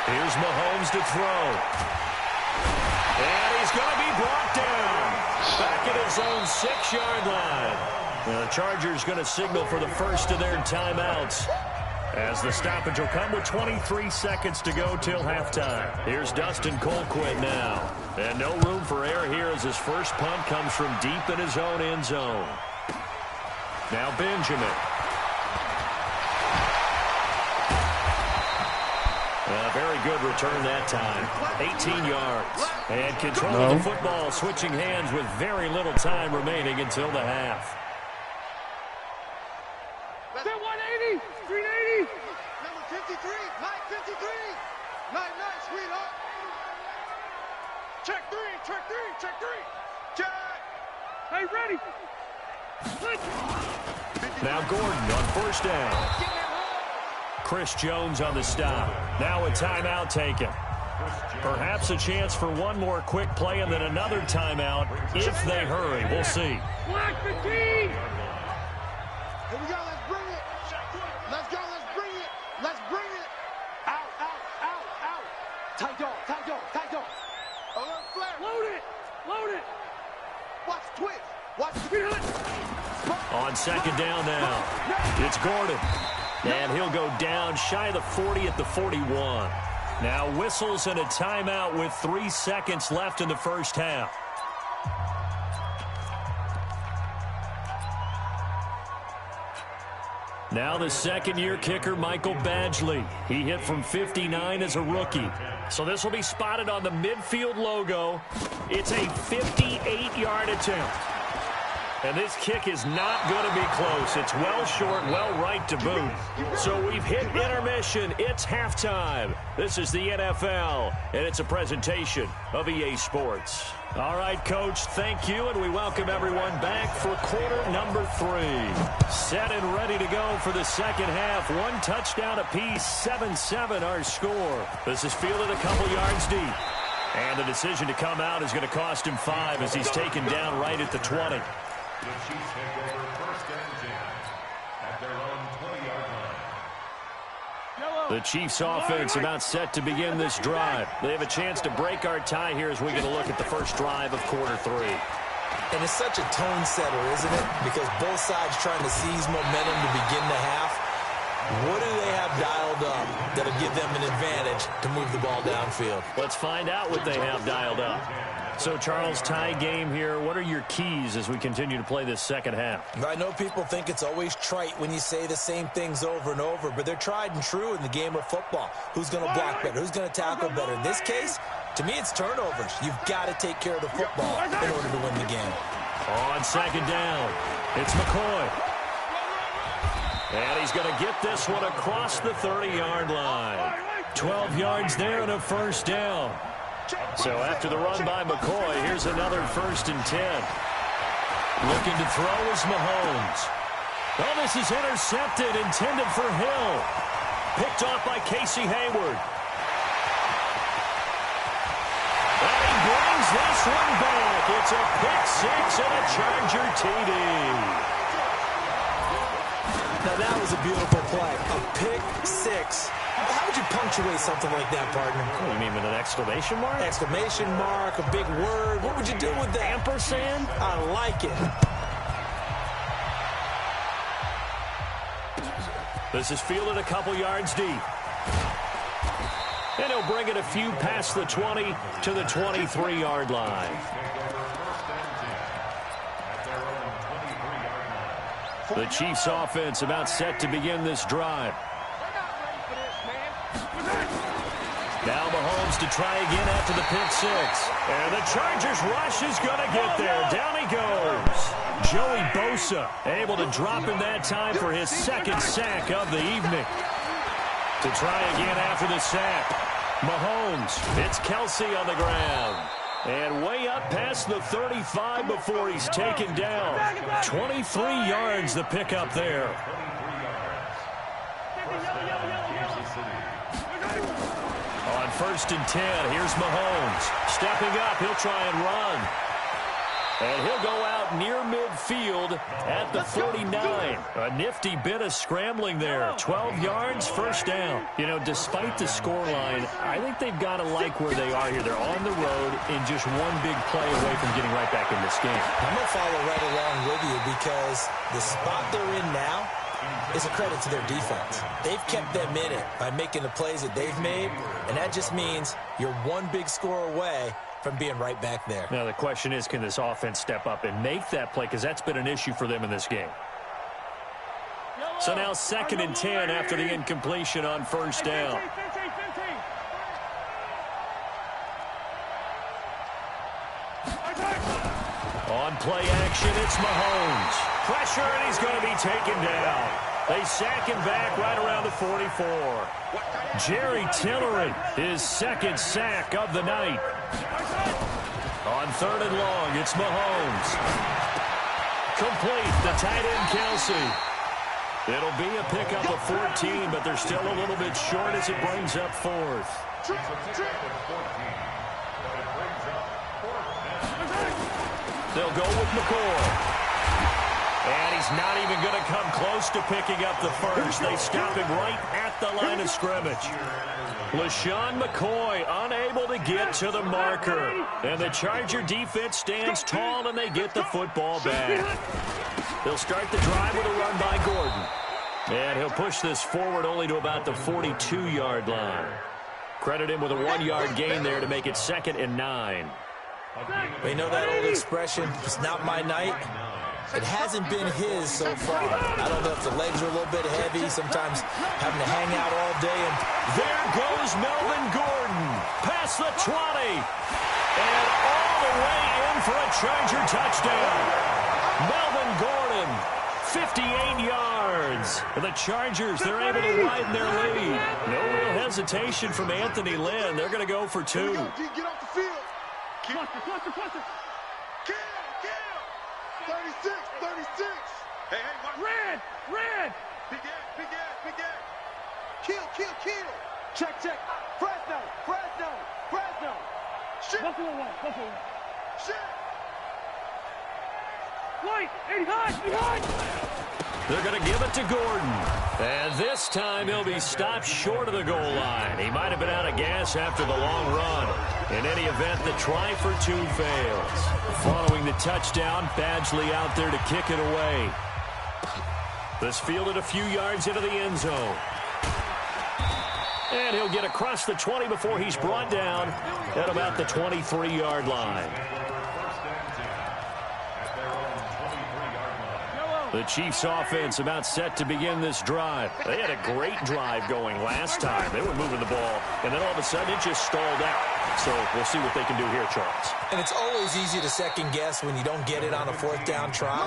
Here's Mahomes to throw. And he's going to be brought down. Back at his own 6-yard line. The Chargers going to signal for the first of their timeouts. As the stoppage will come with 23 seconds to go till halftime. Here's Dustin Colquitt now. And no room for error here as his first punt comes from deep in his own end zone. Now Benjamin. A very good return that time. 18 yards. And control of the football switching hands with very little time remaining until the half. 180, 380. Number 53, Mike 53. Night, sweetheart. Check three, check three, check three. Check. Hey, ready. Now Gordon on first down. Chris Jones on the stop. Now a timeout taken. Perhaps a chance for one more quick play and then another timeout if they hurry. We'll see. Block the team. Here we go, let's bring it. Let's go, let's bring it. Let's bring it. Out, out, out, out. Tight dog, tight dog, tight dog. Alert flare. Load it. Load it. Watch twist. Watch the On second down now, it's Gordon. And he'll go down shy of the 40 at the 41. Now whistles and a timeout with 3 seconds left in the first half. Now the second-year kicker, Michael Badgley. He hit from 59 as a rookie. So this will be spotted on the midfield logo. It's a 58-yard attempt. And this kick is not going to be close. It's well short, well right to boot. So we've hit intermission. It's halftime. This is the NFL, and it's a presentation of EA Sports. All right, Coach, thank you, and we welcome everyone back for quarter number 3. Set and ready to go for the second half. 1 touchdown apiece, 7-7 our score. This is fielded a couple yards deep. And the decision to come out is going to cost him 5 as he's taken down right at the 20. The Chiefs take over first and 10 at their own 20-yard line. The Chiefs offense about set to begin this drive. They have a chance to break our tie here as we get a look at the first drive of quarter 3. And it's such a tone setter, isn't it? Because both sides trying to seize momentum to begin the half. What do they have dialed up that'll give them an advantage to move the ball downfield? Let's find out what they have dialed up. So, Charles, tie game here. What are your keys as we continue to play this second half? I know people think it's always trite when you say the same things over and over, but they're tried and true in the game of football. Who's going to block better? Who's going to tackle better? In this case, to me, it's turnovers. You've got to take care of the football in order to win the game. On second down, it's McCoy. And he's going to get this one across the 30-yard line. 12 yards there and a first down. So after the run by McCoy, here's another first and 10. Looking to throw is Mahomes. Oh, this is intercepted, intended for Hill. Picked off by Casey Hayward. And he brings this one back. It's a pick 6 and a Charger TD. Now that was a beautiful play. A pick 6. How would you punctuate something like that, partner? What do you mean, with an exclamation mark? Exclamation mark, a big word. What would you do with that? Ampersand? I like it. This is fielded a couple yards deep. And he'll bring it a few past the 20 to the 23-yard line. The Chiefs offense about set to begin this drive. Now Mahomes to try again after the pick 6. And the Chargers rush is going to get there. Down he goes. Joey Bosa able to drop in that time for his second sack of the evening. To try again after the sack. Mahomes, it's Kelsey on the ground. And way up past the 35 before he's taken down. 23 yards the pickup there. On first and 10, here's Mahomes. Stepping up, he'll try and run. And he'll go out near midfield at the 49. A nifty bit of scrambling there. 12 yards, first down. You know, despite the scoreline, I think they've got to like where they are here. They're on the road and just one big play away from getting right back in this game. I'm going to follow right along with you because the spot they're in now is a credit to their defense. They've kept them in it by making the plays that they've made, and that just means you're one big score away from being right back there. Now the question is, can this offense step up and make that play? Because that's been an issue for them in this game. So now second and 10 after the incompletion on first down. On play action, it's Mahomes. Pressure, and he's going to be taken down. They sack him back right around the 44. Jerry Tillery, his second sack of the night. On 3rd and long, it's Mahomes. Complete, the tight end, Kelsey. It'll be a pickup of 14, but they're still a little bit short as it brings up 4th. They'll go with McCoy. And he's not even going to come close to picking up the first. They stop him right at the line of scrimmage. LaShawn McCoy unable to get to the marker. And the Charger defense stands tall, and they get the football back. They'll start the drive with a run by Gordon. And he'll push this forward only to about the 42-yard line. Credit him with a 1-yard gain there to make it 2nd and 9. We know that old expression, it's not my night. It hasn't been his so far. I don't know if the legs are a little bit heavy, sometimes having to hang out all day. And there goes Melvin Gordon, past the 20, and all the way in for a Charger touchdown. Melvin Gordon, 58 yards. And the Chargers, they're able to widen their lead. No real hesitation from Anthony Lynn. They're going to go for 2. Get off the field. Cluster. Kill. 36. Hey, watch. Red. Big ass. Kill. Check. Fresno. Shit. Shit. White, behind. They're going to give it to Gordon. And this time he'll be stopped short of the goal line. He might have been out of gas after the long run. In any event, the try for 2 fails. Following the touchdown, Badgley out there to kick it away. This fielded a few yards into the end zone. And he'll get across the 20 before he's brought down at about the 23-yard line. The Chiefs offense about set to begin this drive. They had a great drive going last time. They were moving the ball, and then all of a sudden it just stalled out. So we'll see what they can do here, Charles. And it's always easy to second guess when you don't get it on a 4th down try.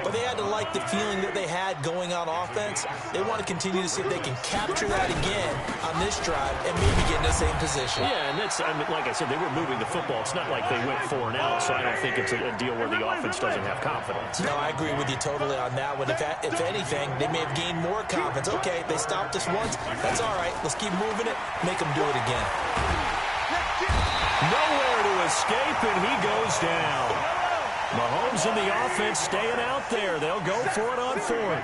But they had to like the feeling that they had going on offense. They want to continue to see if they can capture that again on this drive and maybe get in the same position. Yeah, and that's, like I said, they were moving the football. It's not like they went 4 and out, so I don't think it's a deal where the offense doesn't have confidence. No, I agree with you totally on that one. If anything, they may have gained more confidence. Okay, they stopped us once. That's all right. Let's keep moving it. Make them do it again. Nowhere to escape, and he goes down. Mahomes and the offense staying out there. They'll go for it on 4th.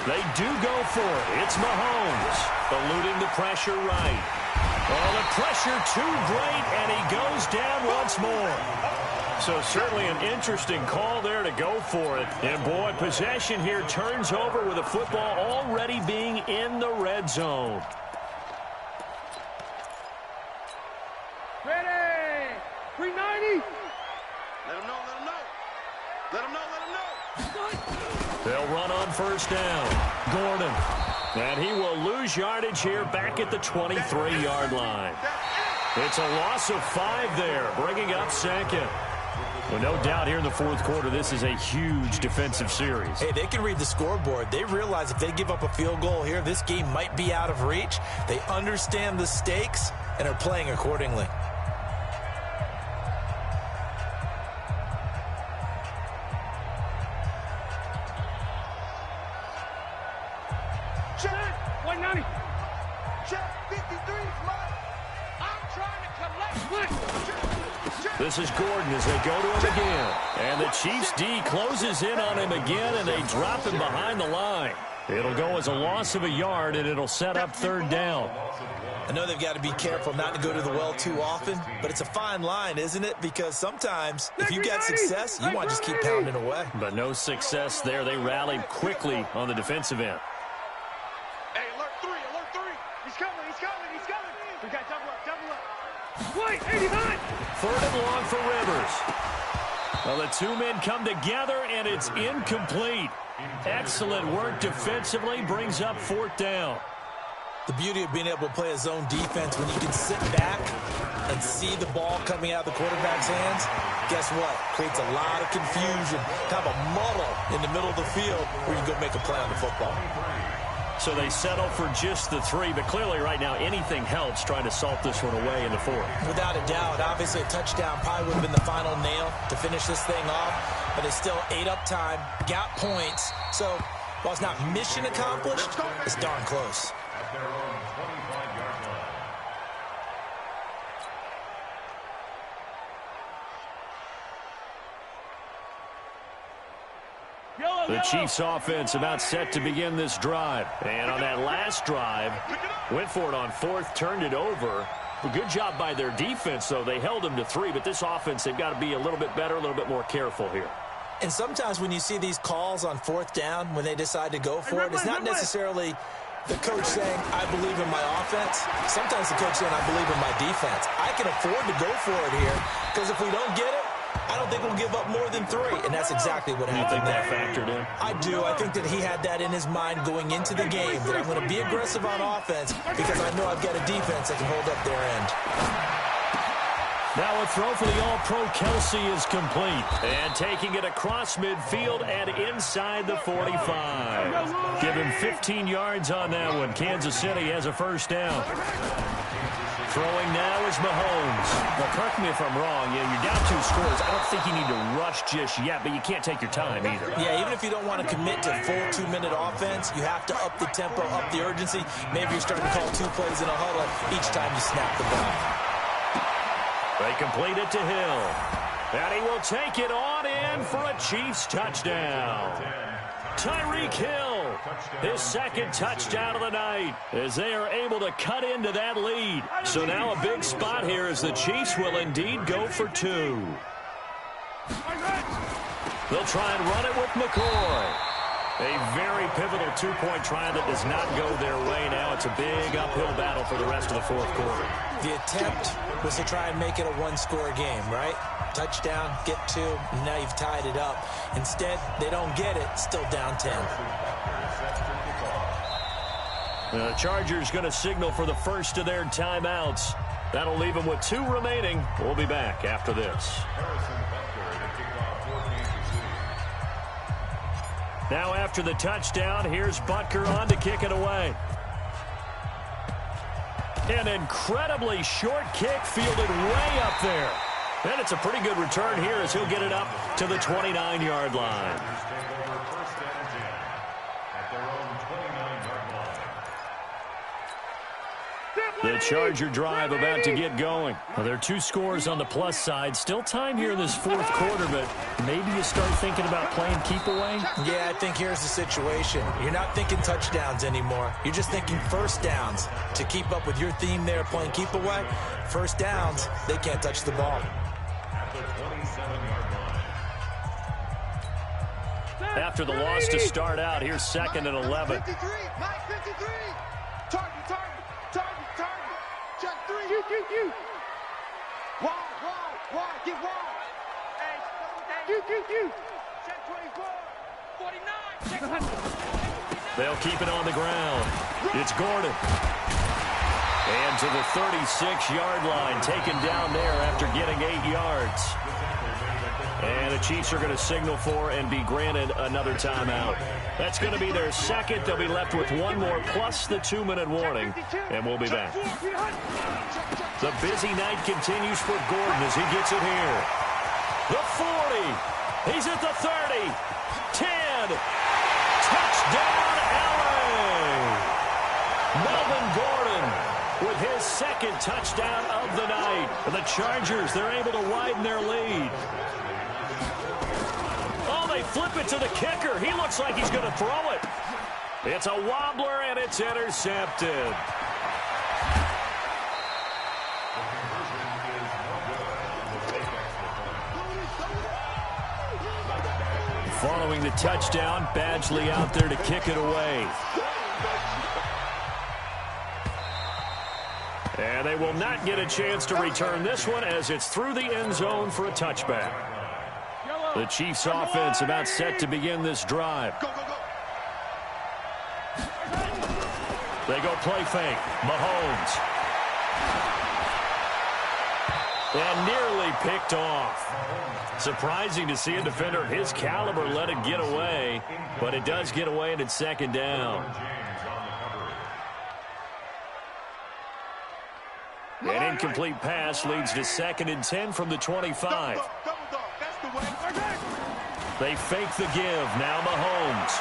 They do go for it. It's Mahomes eluding the pressure right. Oh, the pressure too great, and he goes down once more. So certainly an interesting call there to go for it. And, boy, possession here turns over with the football already being in the red zone. Ready. 390. Let him know. They'll run on 1st down. Gordon. And he will lose yardage here back at the 23-yard line. It's a loss of 5 there, bringing up 2nd. Well, no doubt here in the 4th quarter, this is a huge defensive series. Hey, they can read the scoreboard. They realize if they give up a field goal here, this game might be out of reach. They understand the stakes and are playing accordingly. Check. 190. Check. 53. I'm trying to collect. This is Gordon as they go to him again. And the Chiefs D closes in on him again, and they drop him behind the line. It'll go as a loss of a yard, and it'll set up 3rd down. I know they've got to be careful not to go to the well too often, but it's a fine line, isn't it? Because sometimes if you've got success, you want to just keep pounding away. But no success there. They rallied quickly on the defensive end. Hey, alert 3. He's coming. We got double up. White, 89. 3rd and long for Rivers. Well, the 2 men come together, and it's incomplete. Excellent work defensively, brings up 4th down. The beauty of being able to play a zone defense when you can sit back and see the ball coming out of the quarterback's hands, guess what? Creates a lot of confusion, kind of a muddle in the middle of the field where you can go make a play on the football. So they settle for just the 3, but clearly right now anything helps trying to salt this one away in the 4th. Without a doubt, obviously a touchdown probably would have been the final nail to finish this thing off, but they still ate up time, got points. So while it's not mission accomplished, it's darn close. At their own 25-yard line. The Chiefs offense about set to begin this drive. And on that last drive, went for it on 4th, turned it over. A good job by their defense, though. They held them to 3, but this offense, they've got to be a little bit better, a little bit more careful here. And sometimes when you see these calls on 4th down, when they decide to go for it, it's not necessarily the coach saying, I believe in my offense. Sometimes the coach saying, I believe in my defense. I can afford to go for it here, because if we don't get it, I don't think we'll give up more than 3, and that's exactly what happened there. You think that factored in? I do. I think that he had that in his mind going into the game, that I'm going to be aggressive on offense because I know I've got a defense that can hold up their end. Now a throw for the All-Pro Kelsey is complete. And taking it across midfield and inside the 45. Give him 15 yards on that one. Kansas City has a first down. Throwing now is Mahomes. Now, correct me if I'm wrong. You're down 2 scores. I don't think you need to rush just yet, but you can't take your time either. Yeah, even if you don't want to commit to full 2-minute offense, you have to up the tempo, up the urgency. Maybe you're starting to call 2 plays in a huddle each time you snap the ball. They complete it to Hill. And he will take it on in for a Chiefs touchdown. Tyreek Hill, his 2nd touchdown of the night, as they are able to cut into that lead. So now a big spot here as the Chiefs will indeed go for 2. They'll try and run it with McCoy. A very pivotal 2-point try that does not go their way now. It's a big uphill battle for the rest of the 4th quarter. The attempt was to try and make it a 1-score game, right? Touchdown, get 2, and now you've tied it up. Instead, they don't get it, still down 10. The Chargers going to signal for the first of their timeouts. That'll leave them with 2 remaining. We'll be back after this. Now after the touchdown, here's Butker on to kick it away. An incredibly short kick fielded way up there. And it's a pretty good return here as he'll get it up to the 29-yard line. The Charger drive about to get going. Well, there are 2 scores on the plus side. Still time here in this 4th quarter, but maybe you start thinking about playing keep away? Yeah, I think here's the situation. You're not thinking touchdowns anymore. You're just thinking first downs. To keep up with your theme there, playing keep away, first downs, they can't touch the ball. At the 27-yard line. After the loss to start out, here's 2nd and 11. 53, Mike 53. Target. Check 3. You. Wide. Get wide. You. Check 24. 49. They'll keep it on the ground. It's Gordon. And to the 36-yard line, taken down there after getting 8 yards. And the Chiefs are going to signal for and be granted another timeout. That's going to be their 2nd. They'll be left with 1 more plus the 2-minute warning, and we'll be back. The busy night continues for Gordon as he gets it here. The 40. He's at the 30. 10. Touchdown, LA. Melvin Gordon with his 2nd touchdown of the night. And the Chargers, they're able to widen their lead. They flip it to the kicker. He looks like he's going to throw it. It's a wobbler, and it's intercepted. Following the touchdown, Badgley out there to kick it away. And they will not get a chance to return this one as it's through the end zone for a touchback. The Chiefs offense about set to begin this drive. They go play fake. Mahomes. And nearly picked off. Surprising to see a defender of his caliber let it get away, but it does get away and it's second down. An incomplete pass leads to 2nd and 10 from the 25. They fake the give. Now Mahomes.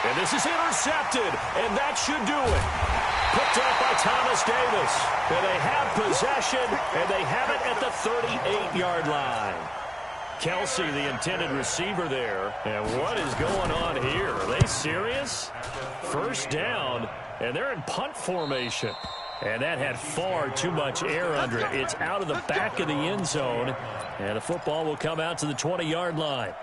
And this is intercepted, and that should do it. Picked up by Thomas Davis. And they have possession, and they have it at the 38-yard line. Kelsey, the intended receiver there. And what is going on here? Are they serious? First down, and they're in punt formation. And that had far too much air under it. It's out of the back of the end zone, and the football will come out to the 20-yard line.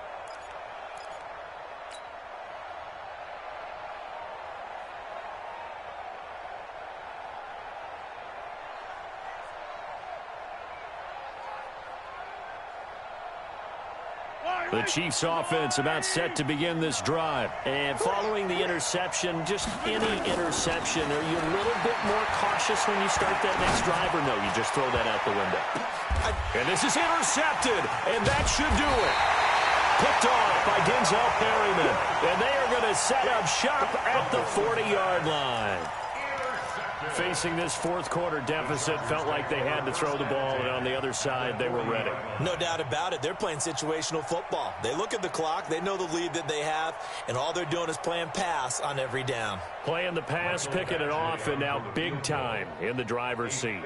The Chiefs offense about set to begin this drive. And following the interception, just any interception, are you a little bit more cautious when you start that next drive, or no, you just throw that out the window? And this is intercepted, and that should do it. Picked off by Denzel Perryman. And they are going to set up shop at the 40-yard line. Facing this fourth quarter deficit, felt like they had to throw the ball, and on the other side, they were ready. No doubt about it. They're playing situational football. They look at the clock, they know the lead that they have, and all they're doing is playing pass on every down. Playing the pass, picking it off, and now big time in the driver's seat.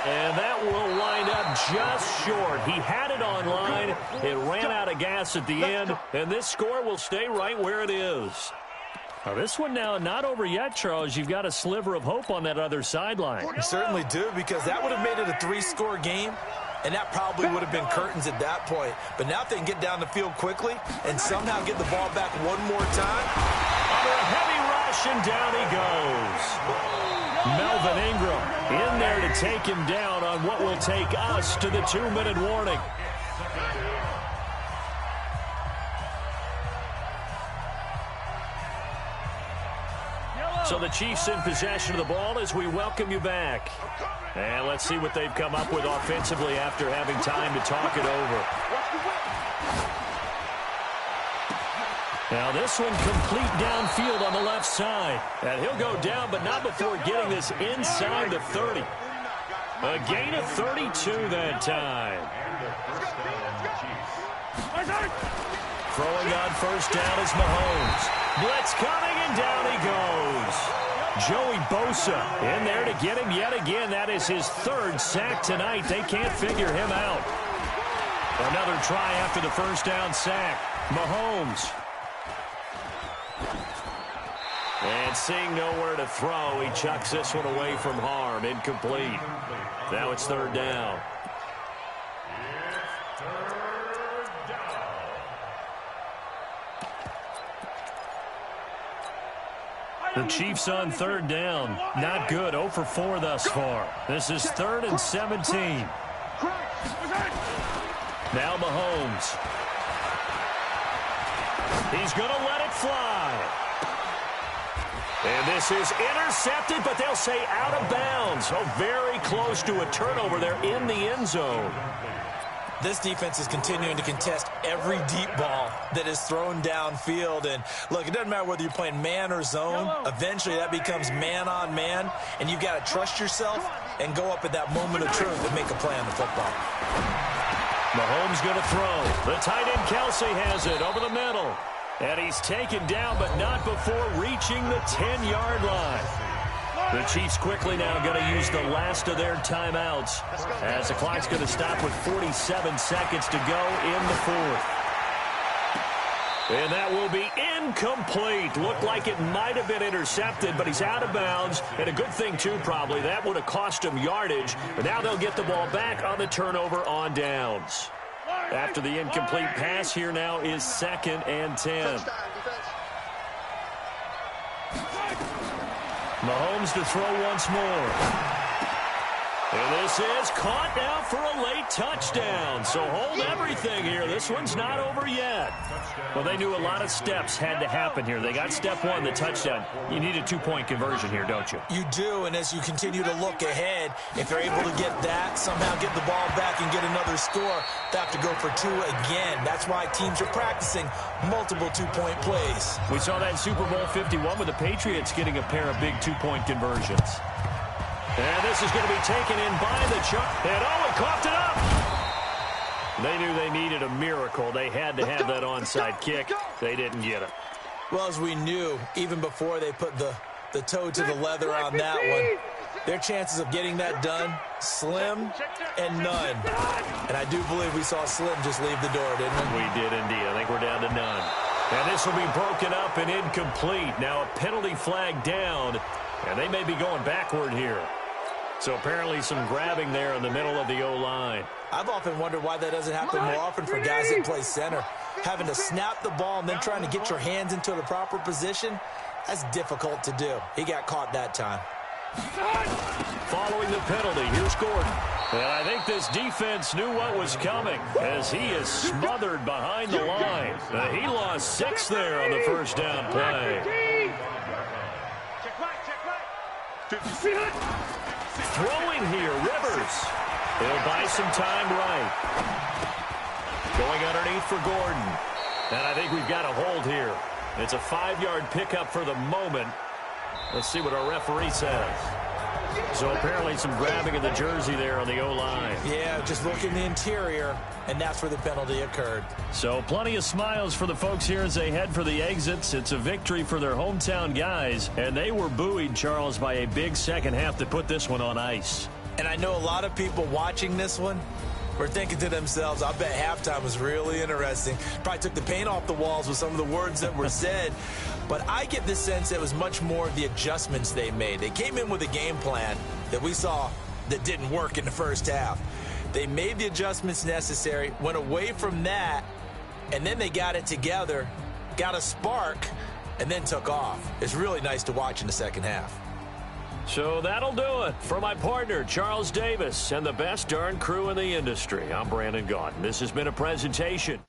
And that will wind up just short. He had it on line. It ran out of gas at the end, and this score will stay right where it is. Now, this one now not over yet, Charles. You've got a sliver of hope on that other sideline. You certainly do, because that would have made it a 3-score game, and that probably would have been curtains at that point. But now if they can get down the field quickly and somehow get the ball back one more time. Under a heavy rush, and down he goes. Melvin Ingram in there to take him down on what will take us to the 2-minute warning. So the Chiefs in possession of the ball as we welcome you back. And let's see what they've come up with offensively after having time to talk it over. Now this one complete downfield on the left side. And he'll go down, but not before getting this inside the 30. A gain of 32 that time. Throwing on first down is Mahomes. Blitz coming, and down he goes. Joey Bosa in there to get him yet again. That is his 3rd sack tonight. They can't figure him out. Another try after the first down sack. Mahomes. And seeing nowhere to throw, he chucks this one away from harm. Incomplete. Now it's 3rd down. The Chiefs on 3rd down. Not good. 0 for 4 thus far. This is 3rd and 17. Now Mahomes. He's going to let it fly. And this is intercepted, but they'll say out of bounds. Oh, very close to a turnover there in the end zone. This defense is continuing to contest every deep ball that is thrown downfield. And, look, it doesn't matter whether you're playing man or zone. Eventually, that becomes man-on-man, and you've got to trust yourself and go up at that moment of truth and make a play on the football. Mahomes going to throw. The tight end Kelsey has it over the middle. And he's taken down, but not before reaching the 10-yard line. The Chiefs quickly now going to use the last of their timeouts as the clock's going to stop with 47 seconds to go in the 4th. And that will be incomplete. Looked like it might have been intercepted, but he's out of bounds. And a good thing, too, probably. That would have cost him yardage. But now they'll get the ball back on the turnover on downs. After the incomplete pass, here now is 2nd and 10. Mahomes to throw once more. And this is caught now for a late touchdown. So hold everything here. This one's not over yet. Well, they knew a lot of steps had to happen here. They got step one, the touchdown. You need a two-point conversion here, don't you? You do, and as you continue to look ahead, if they're able to get that, somehow get the ball back and get another score, they have to go for two again. That's why teams are practicing multiple two-point plays. We saw that Super Bowl 51 with the Patriots getting a pair of big two-point conversions. And this is going to be taken in by the Chuck. And he coughed it up. They knew they needed a miracle. They had to have that onside kick. They didn't get it. Well, as we knew, even before they put the toe to the leather on that one, their chances of getting that done, slim and none. And I do believe we saw Slim just leave the door, didn't we? We did indeed. I think we're down to none. And this will be broken up and incomplete. Now a penalty flag down, and they may be going backward here. So apparently some grabbing there in the middle of the O-line. I've often wondered why that doesn't happen more often for guys that play center. Having to snap the ball and then trying to get your hands into the proper position, that's difficult to do. He got caught that time. Following the penalty, here's Gordon. And I think this defense knew what was coming as he is smothered behind the line. He lost 6 there on the first down play. Throwing here, Rivers. He'll buy some time right. Going underneath for Gordon. And I think we've got a hold here. It's a 5-yard pickup for the moment. Let's see what our referee says. So apparently some grabbing of the jersey there on the O-line. Yeah, just look in the interior, and that's where the penalty occurred. So plenty of smiles for the folks here as they head for the exits. It's a victory for their hometown guys, and they were buoyed, Charles, by a big second half to put this one on ice. And I know a lot of people watching this one were thinking to themselves, I bet halftime was really interesting. Probably took the paint off the walls with some of the words that were said. But I get the sense it was much more of the adjustments they made. They came in with a game plan that we saw that didn't work in the first half. They made the adjustments necessary, went away from that, and then they got it together, got a spark, and then took off. It's really nice to watch in the second half. So that'll do it. For my partner, Charles Davis, and the best darn crew in the industry, I'm Brandon Gaudin. This has been a presentation